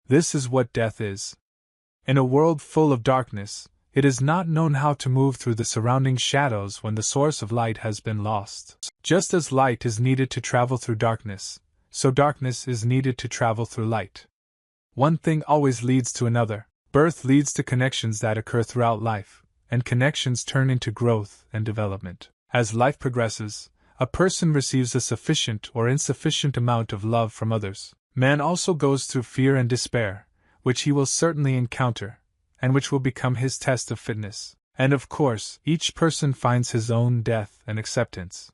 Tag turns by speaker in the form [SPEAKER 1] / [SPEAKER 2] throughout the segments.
[SPEAKER 1] This is what death is. In a world full of darkness, it is not known how to move through the surrounding shadows when the source of light has been lost. Just as light is needed to travel through darkness, so darkness is needed to travel through light. One thing always leads to another. Birth leads to connections that occur throughout life, and connections turn into growth and development. As life progresses, a person receives a sufficient or insufficient amount of love from others. Man also goes through fear and despair, which he will certainly encounter, and which will become his test of fitness. And of course, each person finds his own death and acceptance.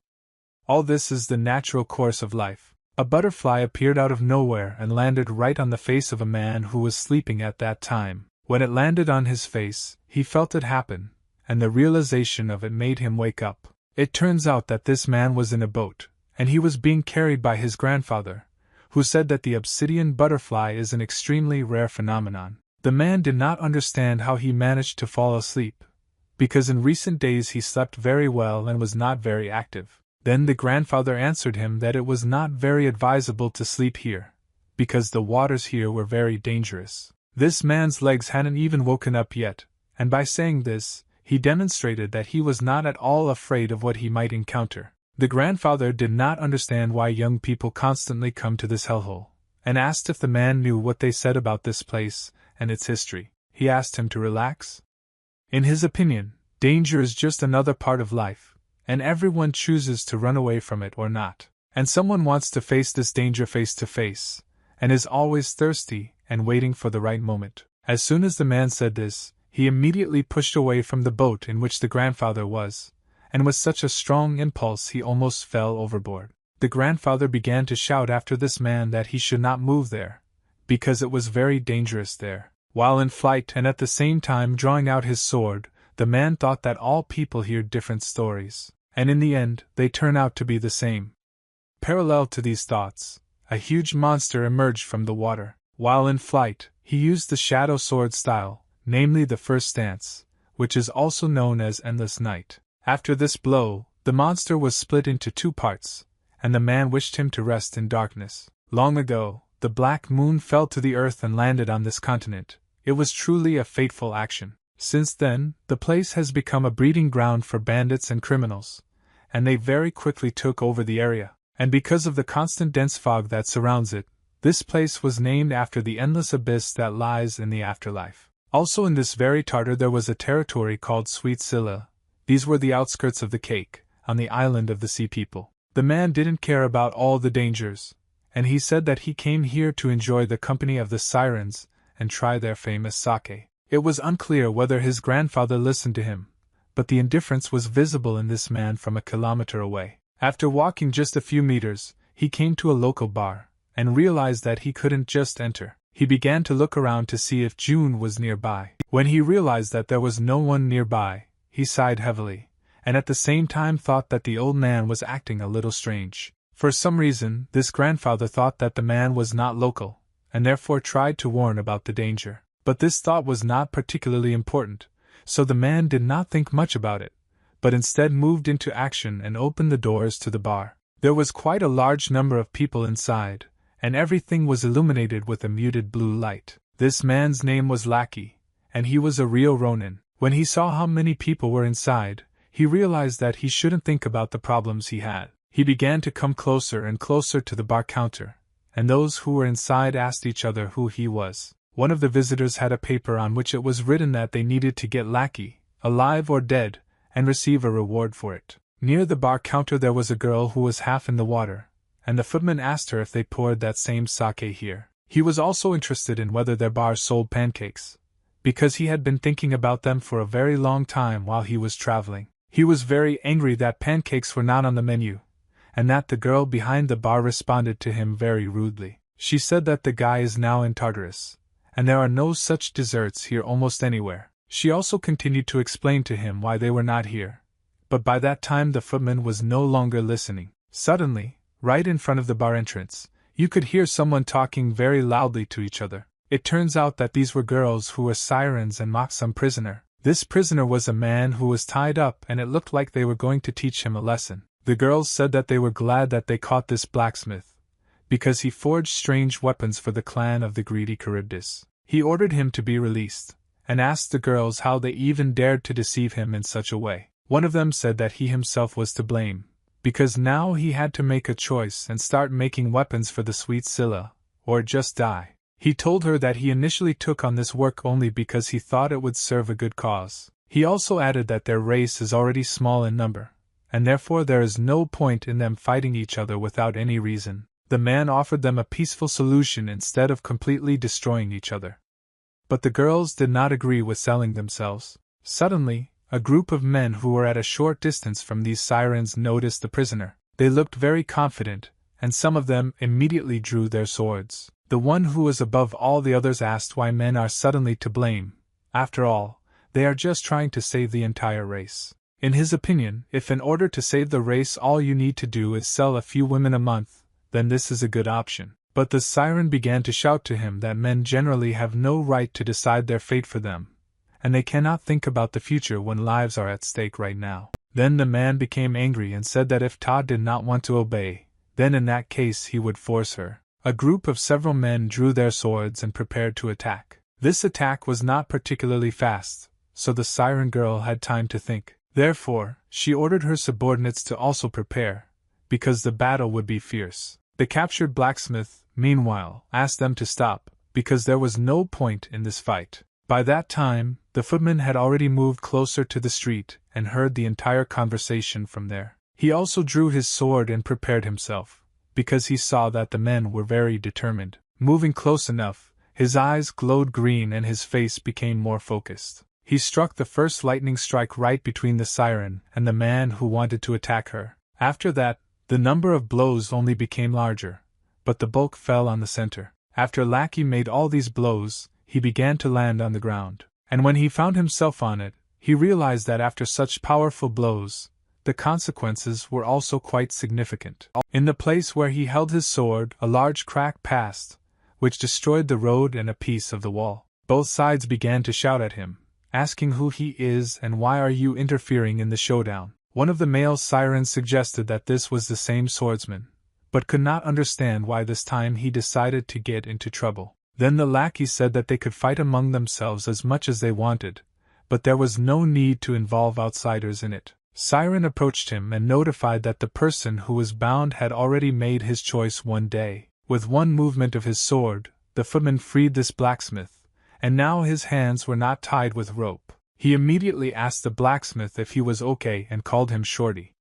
[SPEAKER 1] All this is the natural course of life. A butterfly appeared out of nowhere and landed right on the face of a man who was sleeping at that time. When it landed on his face, he felt it happen, and the realization of it made him wake up. It turns out that this man was in a boat, and he was being carried by his grandfather, who said that the obsidian butterfly is an extremely rare phenomenon. The man did not understand how he managed to fall asleep, because in recent days he slept very well and was not very active. Then the grandfather answered him that it was not very advisable to sleep here, because the waters here were very dangerous. This man's legs hadn't even woken up yet, and by saying this, he demonstrated that he was not at all afraid of what he might encounter. The grandfather did not understand why young people constantly come to this hellhole, and asked if the man knew what they said about this place and its history. He asked him to relax. In his opinion, danger is just another part of life, and everyone chooses to run away from it or not. And someone wants to face this danger face to face, and is always thirsty and waiting for the right moment. As soon as the man said this, he immediately pushed away from the boat in which the grandfather was, and with such a strong impulse he almost fell overboard. The grandfather began to shout after this man that he should not move there, because it was very dangerous there. While in flight and at the same time drawing out his sword, the man thought that all people hear different stories, and in the end they turn out to be the same. Parallel to these thoughts, a huge monster emerged from the water. While in flight, he used the shadow sword style, namely the first stance, which is also known as Endless Night. After this blow, the monster was split into two parts, and the man wished him to rest in darkness. Long ago, the black moon fell to the earth and landed on this continent. It was truly a fateful action. Since then, the place has become a breeding ground for bandits and criminals, and they very quickly took over the area. And because of the constant dense fog that surrounds it, this place was named after the endless abyss that lies in the afterlife. Also in this very Tartar there was a territory called Sweet Sila. These were the outskirts of the cake, on the island of the sea people. The man didn't care about all the dangers, and he said that he came here to enjoy the company of the sirens and try their famous sake. It was unclear whether his grandfather listened to him, but the indifference was visible in this man from a kilometer away. After walking just a few meters, he came to a local bar, and realized that he couldn't just enter. He began to look around to see if June was nearby. When he realized that there was no one nearby, he sighed heavily, and at the same time thought that the old man was acting a little strange. For some reason, this grandfather thought that the man was not local, and therefore tried to warn about the danger. But this thought was not particularly important, so the man did not think much about it, but instead moved into action and opened the doors to the bar. There was quite a large number of people inside, and everything was illuminated with a muted blue light. This man's name was Lackey, and he was a real Ronin. When he saw how many people were inside, he realized that he shouldn't think about the problems he had. He began to come closer and closer to the bar counter, and those who were inside asked each other who he was. One of the visitors had a paper on which it was written that they needed to get Lackey, alive or dead, and receive a reward for it. Near the bar counter there was a girl who was half in the water, and the footman asked her if they poured that same sake here. He was also interested in whether their bar sold pancakes, because he had been thinking about them for a very long time while he was traveling. He was very angry that pancakes were not on the menu, and that the girl behind the bar responded to him very rudely. She said that the guy is now in Tartarus, and there are no such desserts here almost anywhere. She also continued to explain to him why they were not here, but by that time the footman was no longer listening. Suddenly, right in front of the bar entrance, you could hear someone talking very loudly to each other. It turns out that these were girls who were sirens and mocked some prisoner. This prisoner was a man who was tied up, and it looked like they were going to teach him a lesson. The girls said that they were glad that they caught this blacksmith, because he forged strange weapons for the clan of the greedy Charybdis. He ordered him to be released, and asked the girls how they even dared to deceive him in such a way. One of them said that he himself was to blame, because now he had to make a choice and start making weapons for the sweet Sila, or just die. He told her that he initially took on this work only because he thought it would serve a good cause. He also added that their race is already small in number, and therefore there is no point in them fighting each other without any reason. The man offered them a peaceful solution instead of completely destroying each other. But the girls did not agree with selling themselves. Suddenly, a group of men who were at a short distance from these sirens noticed the prisoner. They looked very confident, and some of them immediately drew their swords. The one who was above all the others asked why men are suddenly to blame. After all, they are just trying to save the entire race. In his opinion, if in order to save the race all you need to do is sell a few women a month, then this is a good option. But the siren began to shout to him that men generally have no right to decide their fate for them, and they cannot think about the future when lives are at stake right now. Then the man became angry and said that if Todd did not want to obey, then in that case he would force her. A group of several men drew their swords and prepared to attack. This attack was not particularly fast, so the siren girl had time to think. Therefore, she ordered her subordinates to also prepare, because the battle would be fierce. The captured blacksmith, meanwhile, asked them to stop, because there was no point in this fight. By that time, the footman had already moved closer to the street and heard the entire conversation from there. He also drew his sword and prepared himself, because he saw that the men were very determined. Moving close enough, his eyes glowed green and his face became more focused. He struck the first lightning strike right between the siren and the man who wanted to attack her. After that, the number of blows only became larger, but the bulk fell on the center. After Lackey made all these blows, he began to land on the ground. And when he found himself on it, he realized that after such powerful blows, the consequences were also quite significant. In the place where he held his sword, a large crack passed, which destroyed the road and a piece of the wall. Both sides began to shout at him, asking who he is and why are you interfering in the showdown. One of the male sirens suggested that this was the same swordsman, but could not understand why this time he decided to get into trouble. Then the lackey said that they could fight among themselves as much as they wanted, but there was no need to involve outsiders in it. Siren approached him and notified that the person who was bound had already made his choice one day. With one movement of his sword, the footman freed this blacksmith, and now his hands were not tied with rope. He immediately asked the blacksmith if he was okay and called him Shorty.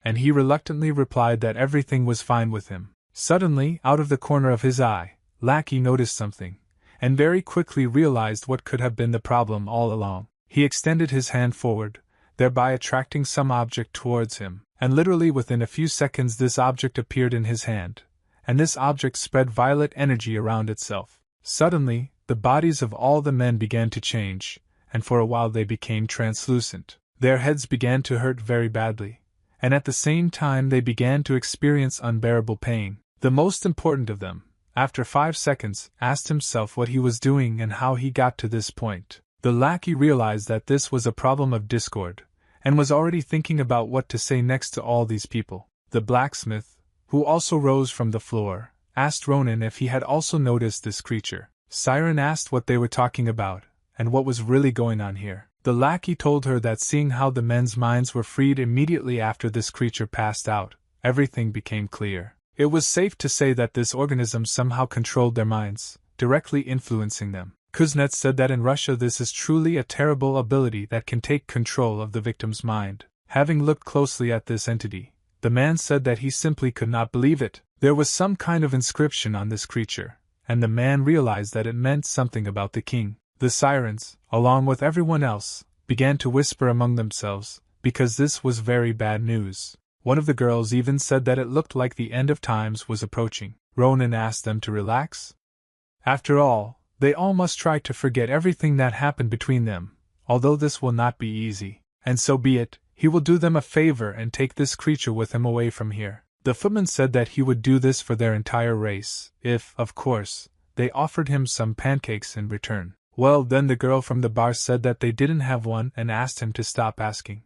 [SPEAKER 1] And he reluctantly replied that everything was fine with him. Suddenly, out of the corner of his eye, Lackey noticed something, and very quickly realized what could have been the problem all along. He extended his hand forward, thereby attracting some object towards him, and literally within a few seconds this object appeared in his hand, and this object spread violet energy around itself. Suddenly, the bodies of all the men began to change, and for a while they became translucent. Their heads began to hurt very badly, and at the same time they began to experience unbearable pain. The most important of them, after 5 seconds, asked himself what he was doing and how he got to this point. The lackey realized that this was a problem of discord, and was already thinking about what to say next to all these people. The blacksmith, who also rose from the floor, asked Ronin if he had also noticed this creature. Siren asked what they were talking about, and what was really going on here. The lackey told her that seeing how the men's minds were freed immediately after this creature passed out, everything became clear. It was safe to say that this organism somehow controlled their minds, directly influencing them. Kuznets said that in Russia this is truly a terrible ability that can take control of the victim's mind. Having looked closely at this entity, the man said that he simply could not believe it. There was some kind of inscription on this creature, and the man realized that it meant something about the king. The sirens, along with everyone else, began to whisper among themselves, because this was very bad news. One of the girls even said that it looked like the end of times was approaching. Ronin asked them to relax. After all, they all must try to forget everything that happened between them, although this will not be easy. And so be it, he will do them a favor and take this creature with him away from here. The footman said that he would do this for their entire race, if, of course, they offered him some pancakes in return. Well, then the girl from the bar said that they didn't have one and asked him to stop asking.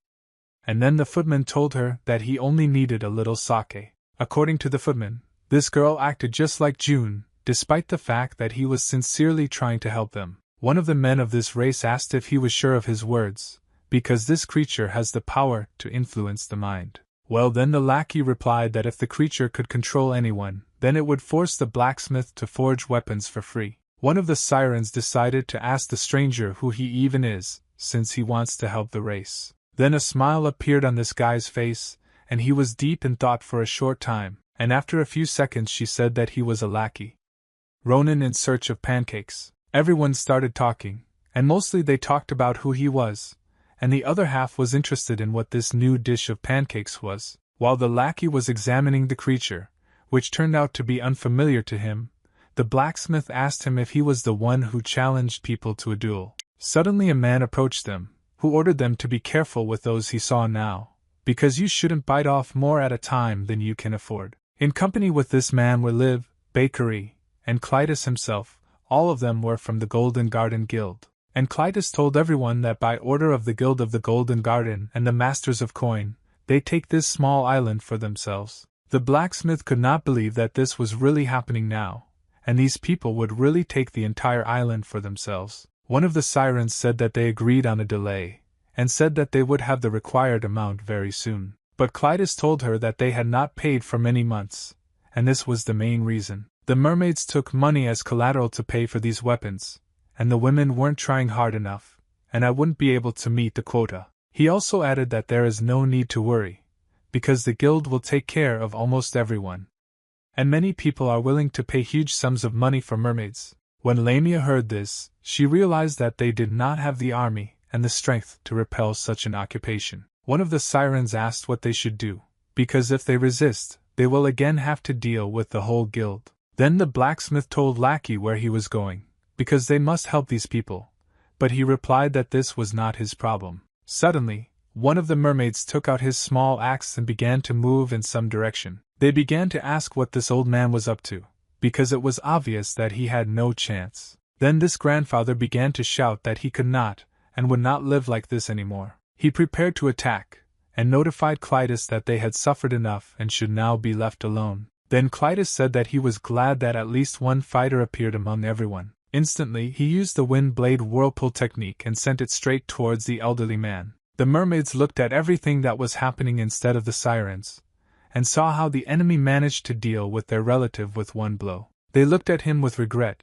[SPEAKER 1] And then the footman told her that he only needed a little sake. According to the footman, This girl acted just like June, despite the fact that he was sincerely trying to help them. One of the men of this race asked if he was sure of his words, because this creature has the power to influence the mind. Well, then the lackey replied that if the creature could control anyone, then it would force the blacksmith to forge weapons for free. One of the sirens decided to ask the stranger who he even is, since he wants to help the race. Then a smile appeared on this guy's face, and he was deep in thought for a short time, and after a few seconds she said that he was a lackey. Ronin in search of pancakes. Everyone started talking, and mostly they talked about who he was, and the other half was interested in what this new dish of pancakes was. While the lackey was examining the creature, which turned out to be unfamiliar to him, the blacksmith asked him if he was the one who challenged people to a duel. Suddenly a man approached them, who ordered them to be careful with those he saw now, because you shouldn't bite off more at a time than you can afford. In company with this man were Liv, Bakery, and Clytus himself. All of them were from the Golden Garden Guild. And Clytus told everyone that by order of the Guild of the Golden Garden and the Masters of Coin, they take this small island for themselves. The blacksmith could not believe that this was really happening now, and these people would really take the entire island for themselves. One of the sirens said that they agreed on a delay, and said that they would have the required amount very soon. But Clytus told her that they had not paid for many months, and this was the main reason. The mermaids took money as collateral to pay for these weapons, and the women weren't trying hard enough, and I wouldn't be able to meet the quota. He also added that there is no need to worry, because the guild will take care of almost everyone. And many people are willing to pay huge sums of money for mermaids. When Lamia heard this, she realized that they did not have the army and the strength to repel such an occupation. One of the sirens asked what they should do, because if they resist, they will again have to deal with the whole guild. Then the blacksmith told Lackey where he was going, because they must help these people, but he replied that this was not his problem. Suddenly, one of the mermaids took out his small axe and began to move in some direction. They began to ask what this old man was up to, because it was obvious that he had no chance. Then this grandfather began to shout that he could not, and would not live like this anymore. He prepared to attack, and notified Clytus that they had suffered enough and should now be left alone. Then Clytus said that he was glad that at least one fighter appeared among everyone. Instantly he used the wind blade whirlpool technique and sent it straight towards the elderly man. The mermaids looked at everything that was happening instead of the sirens, and saw how the enemy managed to deal with their relative with one blow. They looked at him with regret,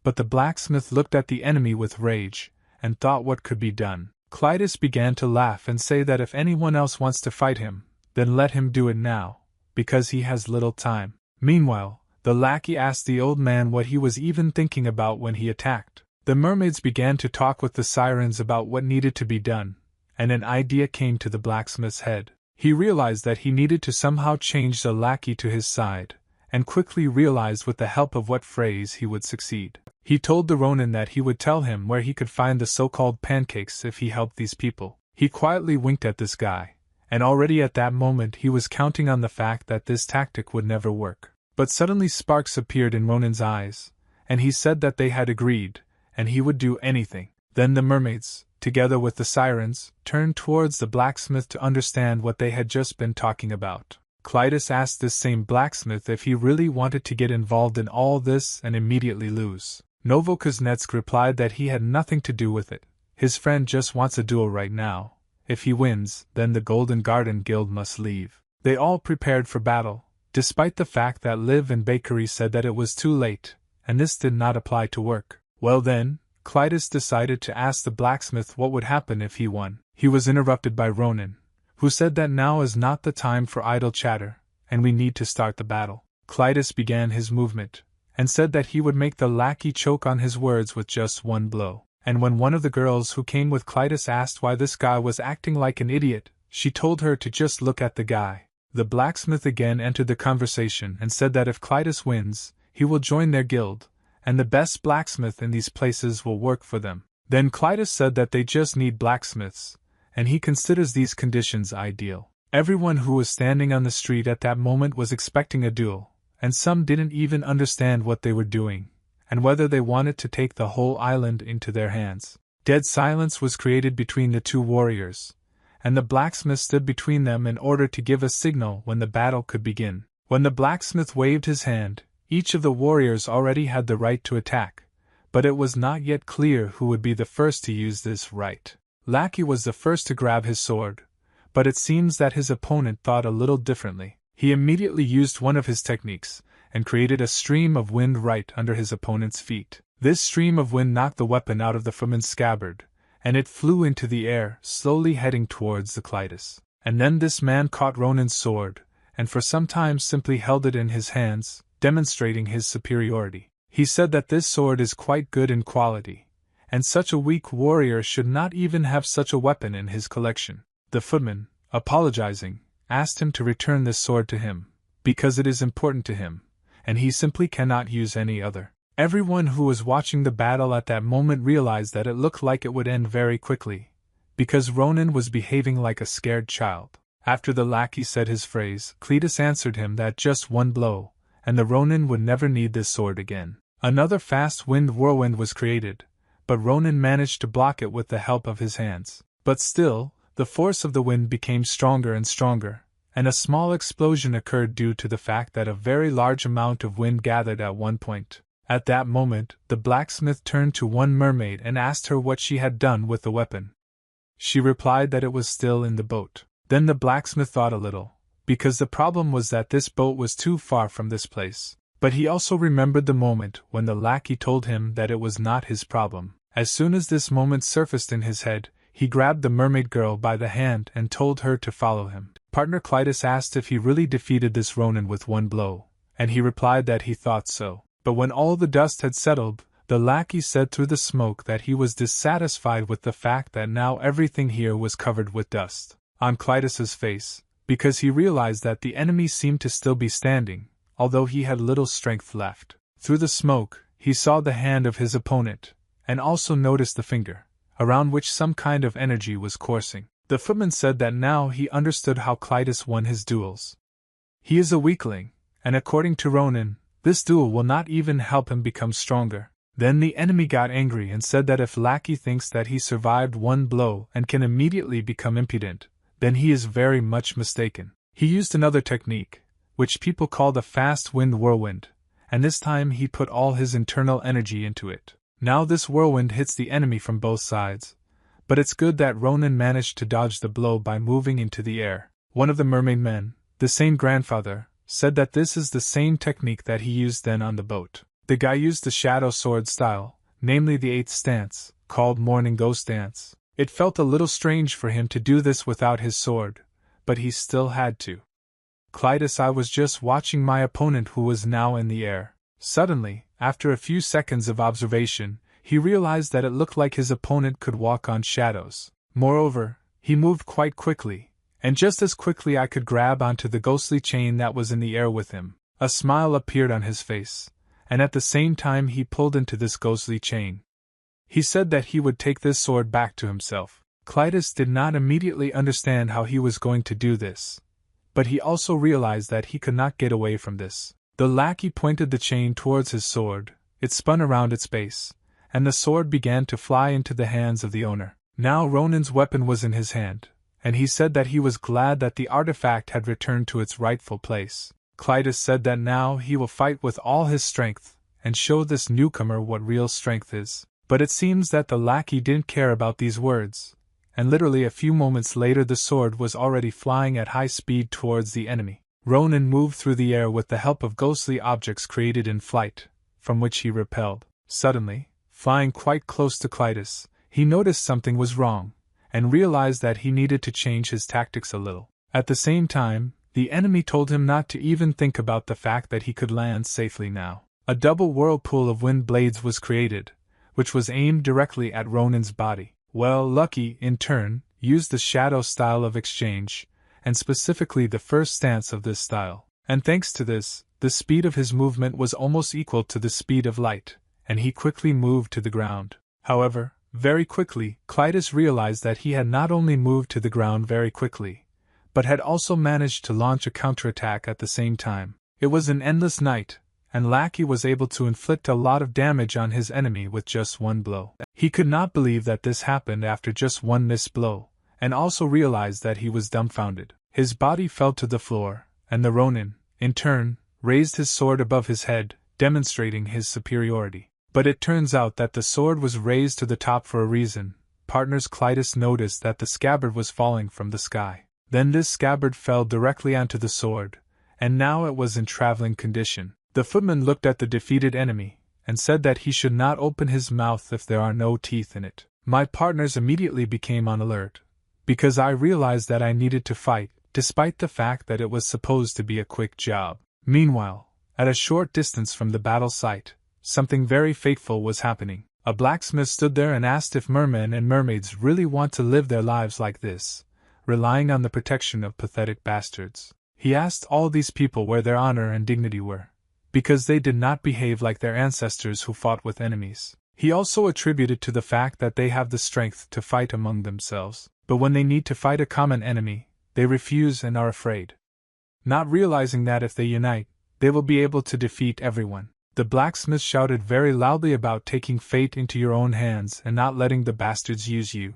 [SPEAKER 1] but the blacksmith looked at the enemy with rage, and thought what could be done. Clytus began to laugh and say that if anyone else wants to fight him, then let him do it now, because he has little time. Meanwhile, the lackey asked the old man what he was even thinking about when he attacked. The mermaids began to talk with the sirens about what needed to be done, and an idea came to the blacksmith's head. He realized that he needed to somehow change the lackey to his side, and quickly realized with the help of what phrase he would succeed. He told the Ronin that he would tell him where he could find the so-called pancakes if he helped these people. He quietly winked at this guy, and already at that moment he was counting on the fact that this tactic would never work. But suddenly sparks appeared in Ronin's eyes, and he said that they had agreed, and he would do anything. Then the mermaids, together with the sirens, turned towards the blacksmith to understand what they had just been talking about. Clytus asked this same blacksmith if he really wanted to get involved in all this and immediately lose. Novokuznetsk replied that he had nothing to do with it. His friend just wants a duel right now. If he wins, then the Golden Garden Guild must leave. They all prepared for battle, despite the fact that Liv and Bakery said that it was too late, and this did not apply to work. Well then, Clytus decided to ask the blacksmith what would happen if he won. He was interrupted by Ronin, who said that now is not the time for idle chatter, and we need to start the battle. Clytus began his movement, and said that he would make the lackey choke on his words with just one blow. And when one of the girls who came with Clytus asked why this guy was acting like an idiot, she told her to just look at the guy. The blacksmith again entered the conversation and said that if Clytus wins, he will join their guild, and the best blacksmith in these places will work for them. Then Clytus said that they just need blacksmiths, and he considers these conditions ideal. Everyone who was standing on the street at that moment was expecting a duel, and some didn't even understand what they were doing, and whether they wanted to take the whole island into their hands. Dead silence was created between the two warriors, and the blacksmith stood between them in order to give a signal when the battle could begin. When the blacksmith waved his hand, each of the warriors already had the right to attack, but it was not yet clear who would be the first to use this right. Lackey was the first to grab his sword, but it seems that his opponent thought a little differently. He immediately used one of his techniques, and created a stream of wind right under his opponent's feet. This stream of wind knocked the weapon out of the footman's scabbard, and it flew into the air, slowly heading towards the Clytus. And then this man caught Ronin's sword, and for some time simply held it in his hands, demonstrating his superiority. He said that this sword is quite good in quality, and such a weak warrior should not even have such a weapon in his collection. The footman, apologizing, asked him to return this sword to him, because it is important to him, and he simply cannot use any other. Everyone who was watching the battle at that moment realized that it looked like it would end very quickly, because Ronin was behaving like a scared child. After the lackey said his phrase, Clytus answered him that just one blow, and the Ronin would never need this sword again. Another fast wind whirlwind was created, but Ronin managed to block it with the help of his hands. But still, the force of the wind became stronger and stronger, and a small explosion occurred due to the fact that a very large amount of wind gathered at one point. At that moment, the blacksmith turned to one mermaid and asked her what she had done with the weapon. She replied that it was still in the boat. Then the blacksmith thought a little, because the problem was that this boat was too far from this place. But he also remembered the moment when the lackey told him that it was not his problem. As soon as this moment surfaced in his head, he grabbed the mermaid girl by the hand and told her to follow him. Partner Clytus asked if he really defeated this Ronin with one blow, and he replied that he thought so. But when all the dust had settled, the lackey said through the smoke that he was dissatisfied with the fact that now everything here was covered with dust on Clytus's face, because he realized that the enemy seemed to still be standing, although he had little strength left. Through the smoke, he saw the hand of his opponent, and also noticed the finger, around which some kind of energy was coursing. The footman said that now he understood how Clytus won his duels. He is a weakling, and according to Ronin, this duel will not even help him become stronger. Then the enemy got angry and said that if Lackey thinks that he survived one blow and can immediately become impudent, then he is very much mistaken. He used another technique, which people call the fast wind whirlwind, and this time he put all his internal energy into it. Now this whirlwind hits the enemy from both sides, but it's good that Ronin managed to dodge the blow by moving into the air. One of the mermaid men, the same grandfather, said that this is the same technique that he used then on the boat. The guy used the shadow sword style, namely the 8th stance, called Morning Ghost Dance. It felt a little strange for him to do this without his sword, but he still had to. Clytus, I was just watching my opponent who was now in the air. Suddenly, after a few seconds of observation, he realized that it looked like his opponent could walk on shadows. Moreover, he moved quite quickly, and just as quickly I could grab onto the ghostly chain that was in the air with him. A smile appeared on his face, and at the same time he pulled into this ghostly chain. He said that he would take this sword back to himself. Clytus did not immediately understand how he was going to do this, but he also realized that he could not get away from this. The lackey pointed the chain towards his sword, it spun around its base, and the sword began to fly into the hands of the owner. Now Ronin's weapon was in his hand, and he said that he was glad that the artifact had returned to its rightful place. Clytus said that now he will fight with all his strength, and show this newcomer what real strength is. But it seems that the lackey didn't care about these words, and literally a few moments later the sword was already flying at high speed towards the enemy. Ronin moved through the air with the help of ghostly objects created in flight, from which he repelled. Suddenly, flying quite close to Clytus, he noticed something was wrong, and realized that he needed to change his tactics a little. At the same time, the enemy told him not to even think about the fact that he could land safely now. A double whirlpool of wind blades was created, which was aimed directly at Ronin's body. Well, Lucky, in turn, used the shadow style of exchange, and specifically the first stance of this style. And thanks to this, the speed of his movement was almost equal to the speed of light, and he quickly moved to the ground. However, very quickly, Clytus realized that he had not only moved to the ground very quickly, but had also managed to launch a counterattack at the same time. It was an endless night, and Lackey was able to inflict a lot of damage on his enemy with just one blow. He could not believe that this happened after just one missed blow, and also realized that he was dumbfounded. His body fell to the floor, and the Ronin, in turn, raised his sword above his head, demonstrating his superiority. But it turns out that the sword was raised to the top for a reason. Partners Clytus noticed that the scabbard was falling from the sky. Then this scabbard fell directly onto the sword, and now it was in traveling condition. The footman looked at the defeated enemy, and said that he should not open his mouth if there are no teeth in it. My partners immediately became on alert, because I realized that I needed to fight, despite the fact that it was supposed to be a quick job. Meanwhile, at a short distance from the battle site, something very fateful was happening. A blacksmith stood there and asked if mermen and mermaids really want to live their lives like this, relying on the protection of pathetic bastards. He asked all these people where their honor and dignity were, because they did not behave like their ancestors who fought with enemies. He also attributed to the fact that they have the strength to fight among themselves, but when they need to fight a common enemy, they refuse and are afraid, not realizing that if they unite, they will be able to defeat everyone. The blacksmith shouted very loudly about taking fate into your own hands and not letting the bastards use you.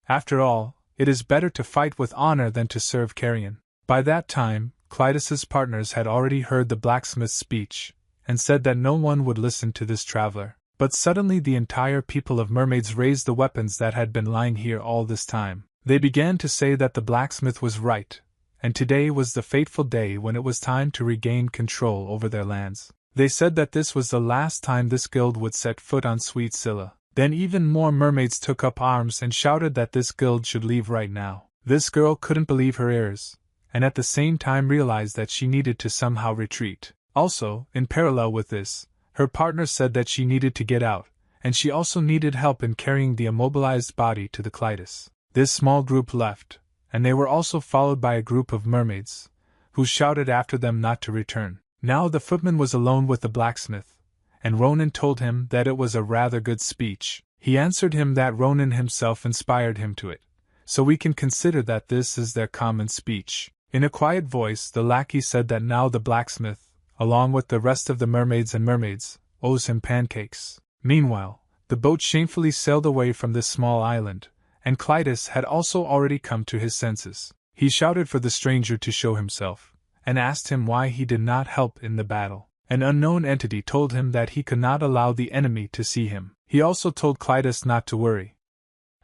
[SPEAKER 1] After all, it is better to fight with honor than to serve carrion. By that time, Clytus's partners had already heard the blacksmith's speech, and said that no one would listen to this traveler. But suddenly the entire people of mermaids raised the weapons that had been lying here all this time. They began to say that the blacksmith was right, and today was the fateful day when it was time to regain control over their lands. They said that this was the last time this guild would set foot on sweet Sila. Then even more mermaids took up arms and shouted that this guild should leave right now. This girl couldn't believe her ears, and at the same time realized that she needed to somehow retreat. Also, in parallel with this, her partner said that she needed to get out, and she also needed help in carrying the immobilized body to the Clytus. This small group left, and they were also followed by a group of mermaids, who shouted after them not to return. Now the footman was alone with the blacksmith, and Ronin told him that it was a rather good speech. He answered him that Ronin himself inspired him to it, so we can consider that this is their common speech. In a quiet voice the lackey said that now the blacksmith, along with the rest of the mermaids and mermaids, owes him pancakes. Meanwhile, the boat shamefully sailed away from this small island, and Clytus had also already come to his senses. He shouted for the stranger to show himself, and asked him why he did not help in the battle. An unknown entity told him that he could not allow the enemy to see him. He also told Clytus not to worry.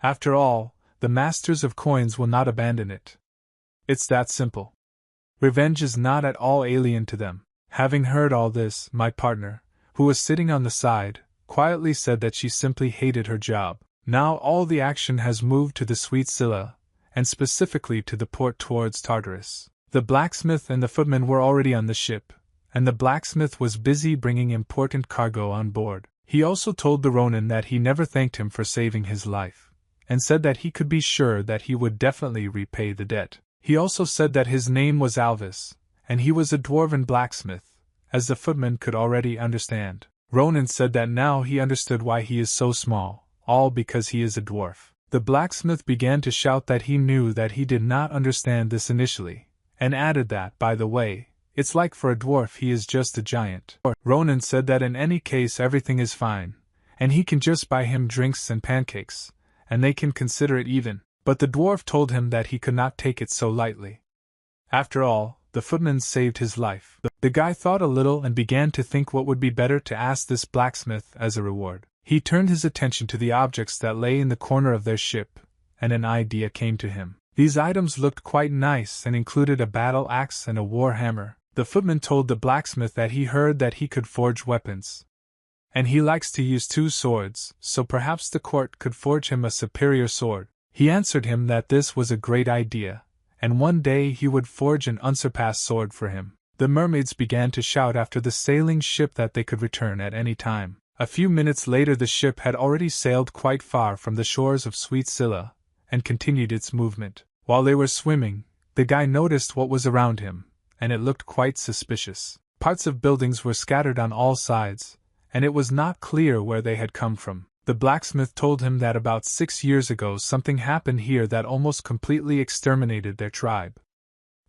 [SPEAKER 1] After all, the masters of coins will not abandon it. It's that simple. Revenge is not at all alien to them. Having heard all this, my partner, who was sitting on the side, quietly said that she simply hated her job. Now all the action has moved to the sweet Sila, and specifically to the port towards Tartarus. The blacksmith and the footman were already on the ship, and the blacksmith was busy bringing important cargo on board. He also told the Ronin that he never thanked him for saving his life, and said that he could be sure that he would definitely repay the debt. He also said that his name was Alvis, and he was a dwarven blacksmith, as the footman could already understand. Ronin said that now he understood why he is so small, all because he is a dwarf. The blacksmith began to shout that he knew that he did not understand this initially, and added that, by the way, it's like for a dwarf he is just a giant. Ronin said that in any case everything is fine, and he can just buy him drinks and pancakes, and they can consider it even, but the dwarf told him that he could not take it so lightly. After all, the footman saved his life. The guy thought a little and began to think what would be better to ask this blacksmith as a reward. He turned his attention to the objects that lay in the corner of their ship, and an idea came to him. These items looked quite nice and included a battle axe and a war hammer. The footman told the blacksmith that he heard that he could forge weapons, and he likes to use two swords, so perhaps the court could forge him a superior sword. He answered him that this was a great idea, and one day he would forge an unsurpassed sword for him. The mermaids began to shout after the sailing ship that they could return at any time. A few minutes later the ship had already sailed quite far from the shores of Sweet Sila, and continued its movement. While they were swimming, the guy noticed what was around him, and it looked quite suspicious. Parts of buildings were scattered on all sides, and it was not clear where they had come from. The blacksmith told him that about 6 years ago something happened here that almost completely exterminated their tribe.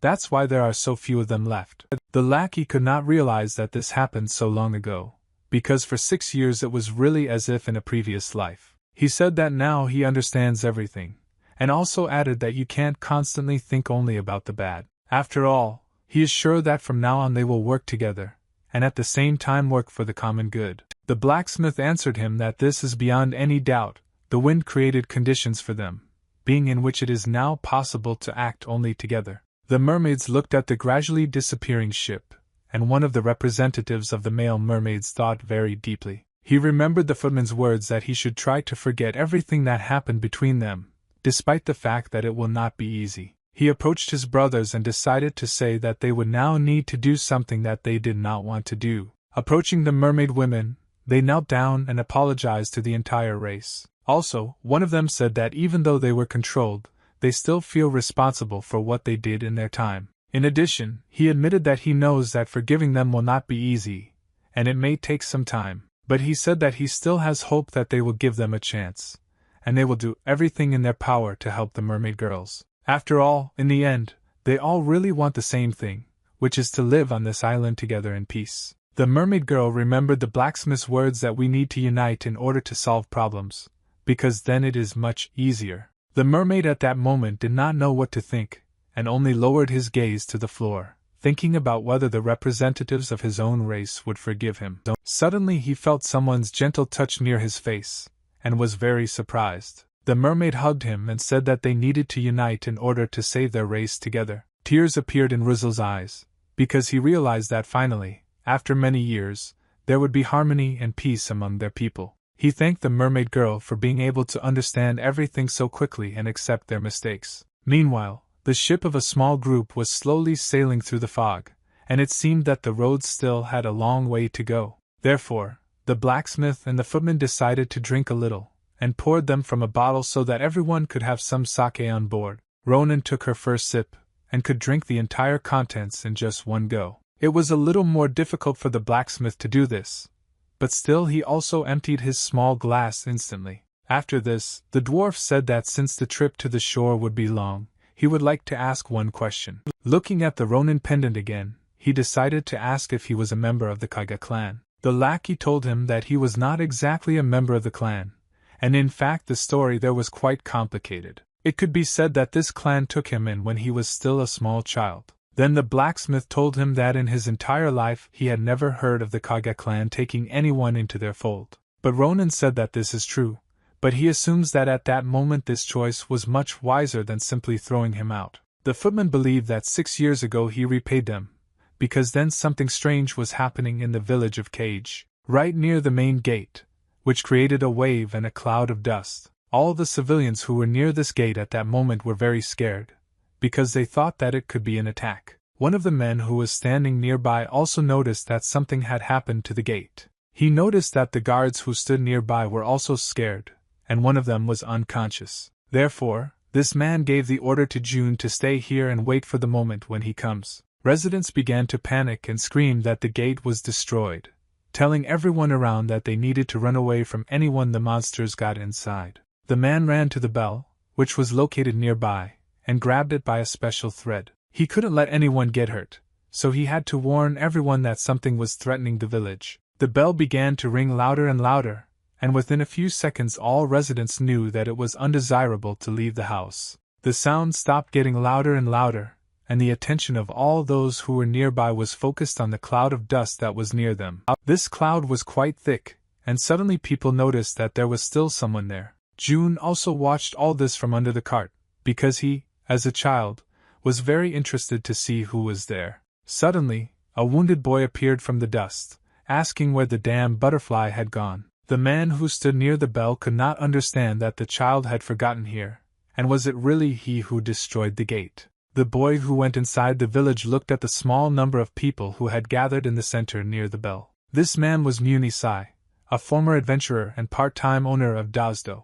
[SPEAKER 1] That's why there are so few of them left. The lackey could not realize that this happened so long ago, because for 6 years it was really as if in a previous life. He said that now he understands everything, and also added that you can't constantly think only about the bad. After all, He is sure that from now on they will work together, and at the same time work for the common good. The blacksmith answered him that this is beyond any doubt. The wind created conditions for them, being in which it is now possible to act only together. The mermaids looked at the gradually disappearing ship, and one of the representatives of the male mermaids thought very deeply. He remembered the footman's words that he should try to forget everything that happened between them, despite the fact that it will not be easy. He approached his brothers and decided to say that they would now need to do something that they did not want to do. Approaching the mermaid women, they knelt down and apologized to the entire race. Also, one of them said that even though they were controlled, they still feel responsible for what they did in their time. In addition, he admitted that he knows that forgiving them will not be easy, and it may take some time, but he said that he still has hope that they will give them a chance, and they will do everything in their power to help the mermaid girls. After all, in the end, they all really want the same thing, which is to live on this island together in peace. The mermaid girl remembered the blacksmith's words that we need to unite in order to solve problems, because then it is much easier. The mermaid at that moment did not know what to think, and only lowered his gaze to the floor, thinking about whether the representatives of his own race would forgive him. Suddenly he felt someone's gentle touch near his face, and was very surprised. The mermaid hugged him and said that they needed to unite in order to save their race together. Tears appeared in Rizzle's eyes, because he realized that finally, after many years, there would be harmony and peace among their people. He thanked the mermaid girl for being able to understand everything so quickly and accept their mistakes. Meanwhile, the ship of a small group was slowly sailing through the fog, and it seemed that the road still had a long way to go. Therefore, the blacksmith and the footman decided to drink a little, and poured them from a bottle so that everyone could have some sake on board. Ronin took her first sip, and could drink the entire contents in just one go. It was a little more difficult for the blacksmith to do this, but still he also emptied his small glass instantly. After this, the dwarf said that since the trip to the shore would be long, he would like to ask one question. Looking at the Ronin pendant again, he decided to ask if he was a member of the Kaiga clan. The lackey told him that he was not exactly a member of the clan, and in fact the story there was quite complicated. It could be said that this clan took him in when he was still a small child. Then the blacksmith told him that in his entire life he had never heard of the Kage clan taking anyone into their fold. But Ronin said that this is true, but he assumes that at that moment this choice was much wiser than simply throwing him out. The footman believed that 6 years ago he repaid them, because then something strange was happening in the village of Cage, right near the main gate, which created a wave and a cloud of dust. All the civilians who were near this gate at that moment were very scared, because they thought that it could be an attack. One of the men who was standing nearby also noticed that something had happened to the gate. He noticed that the guards who stood nearby were also scared, and one of them was unconscious. Therefore, this man gave the order to June to stay here and wait for the moment when he comes. Residents began to panic and scream that the gate was destroyed, telling everyone around that they needed to run away from anyone the monsters got inside. The man ran to the bell, which was located nearby, and grabbed it by a special thread. He couldn't let anyone get hurt, so he had to warn everyone that something was threatening the village. The bell began to ring louder and louder, and within a few seconds all residents knew that it was undesirable to leave the house. The sound stopped getting louder and louder, and the attention of all those who were nearby was focused on the cloud of dust that was near them. This cloud was quite thick, and suddenly people noticed that there was still someone there. June also watched all this from under the cart, because he, as a child, was very interested to see who was there. Suddenly, a wounded boy appeared from the dust, asking where the damn butterfly had gone. The man who stood near the bell could not understand that the child had forgotten here, and was it really he who destroyed the gate? The boy who went inside the village looked at the small number of people who had gathered in the center near the bell. This man was Munisai, a former adventurer and part-time owner of Dazdo.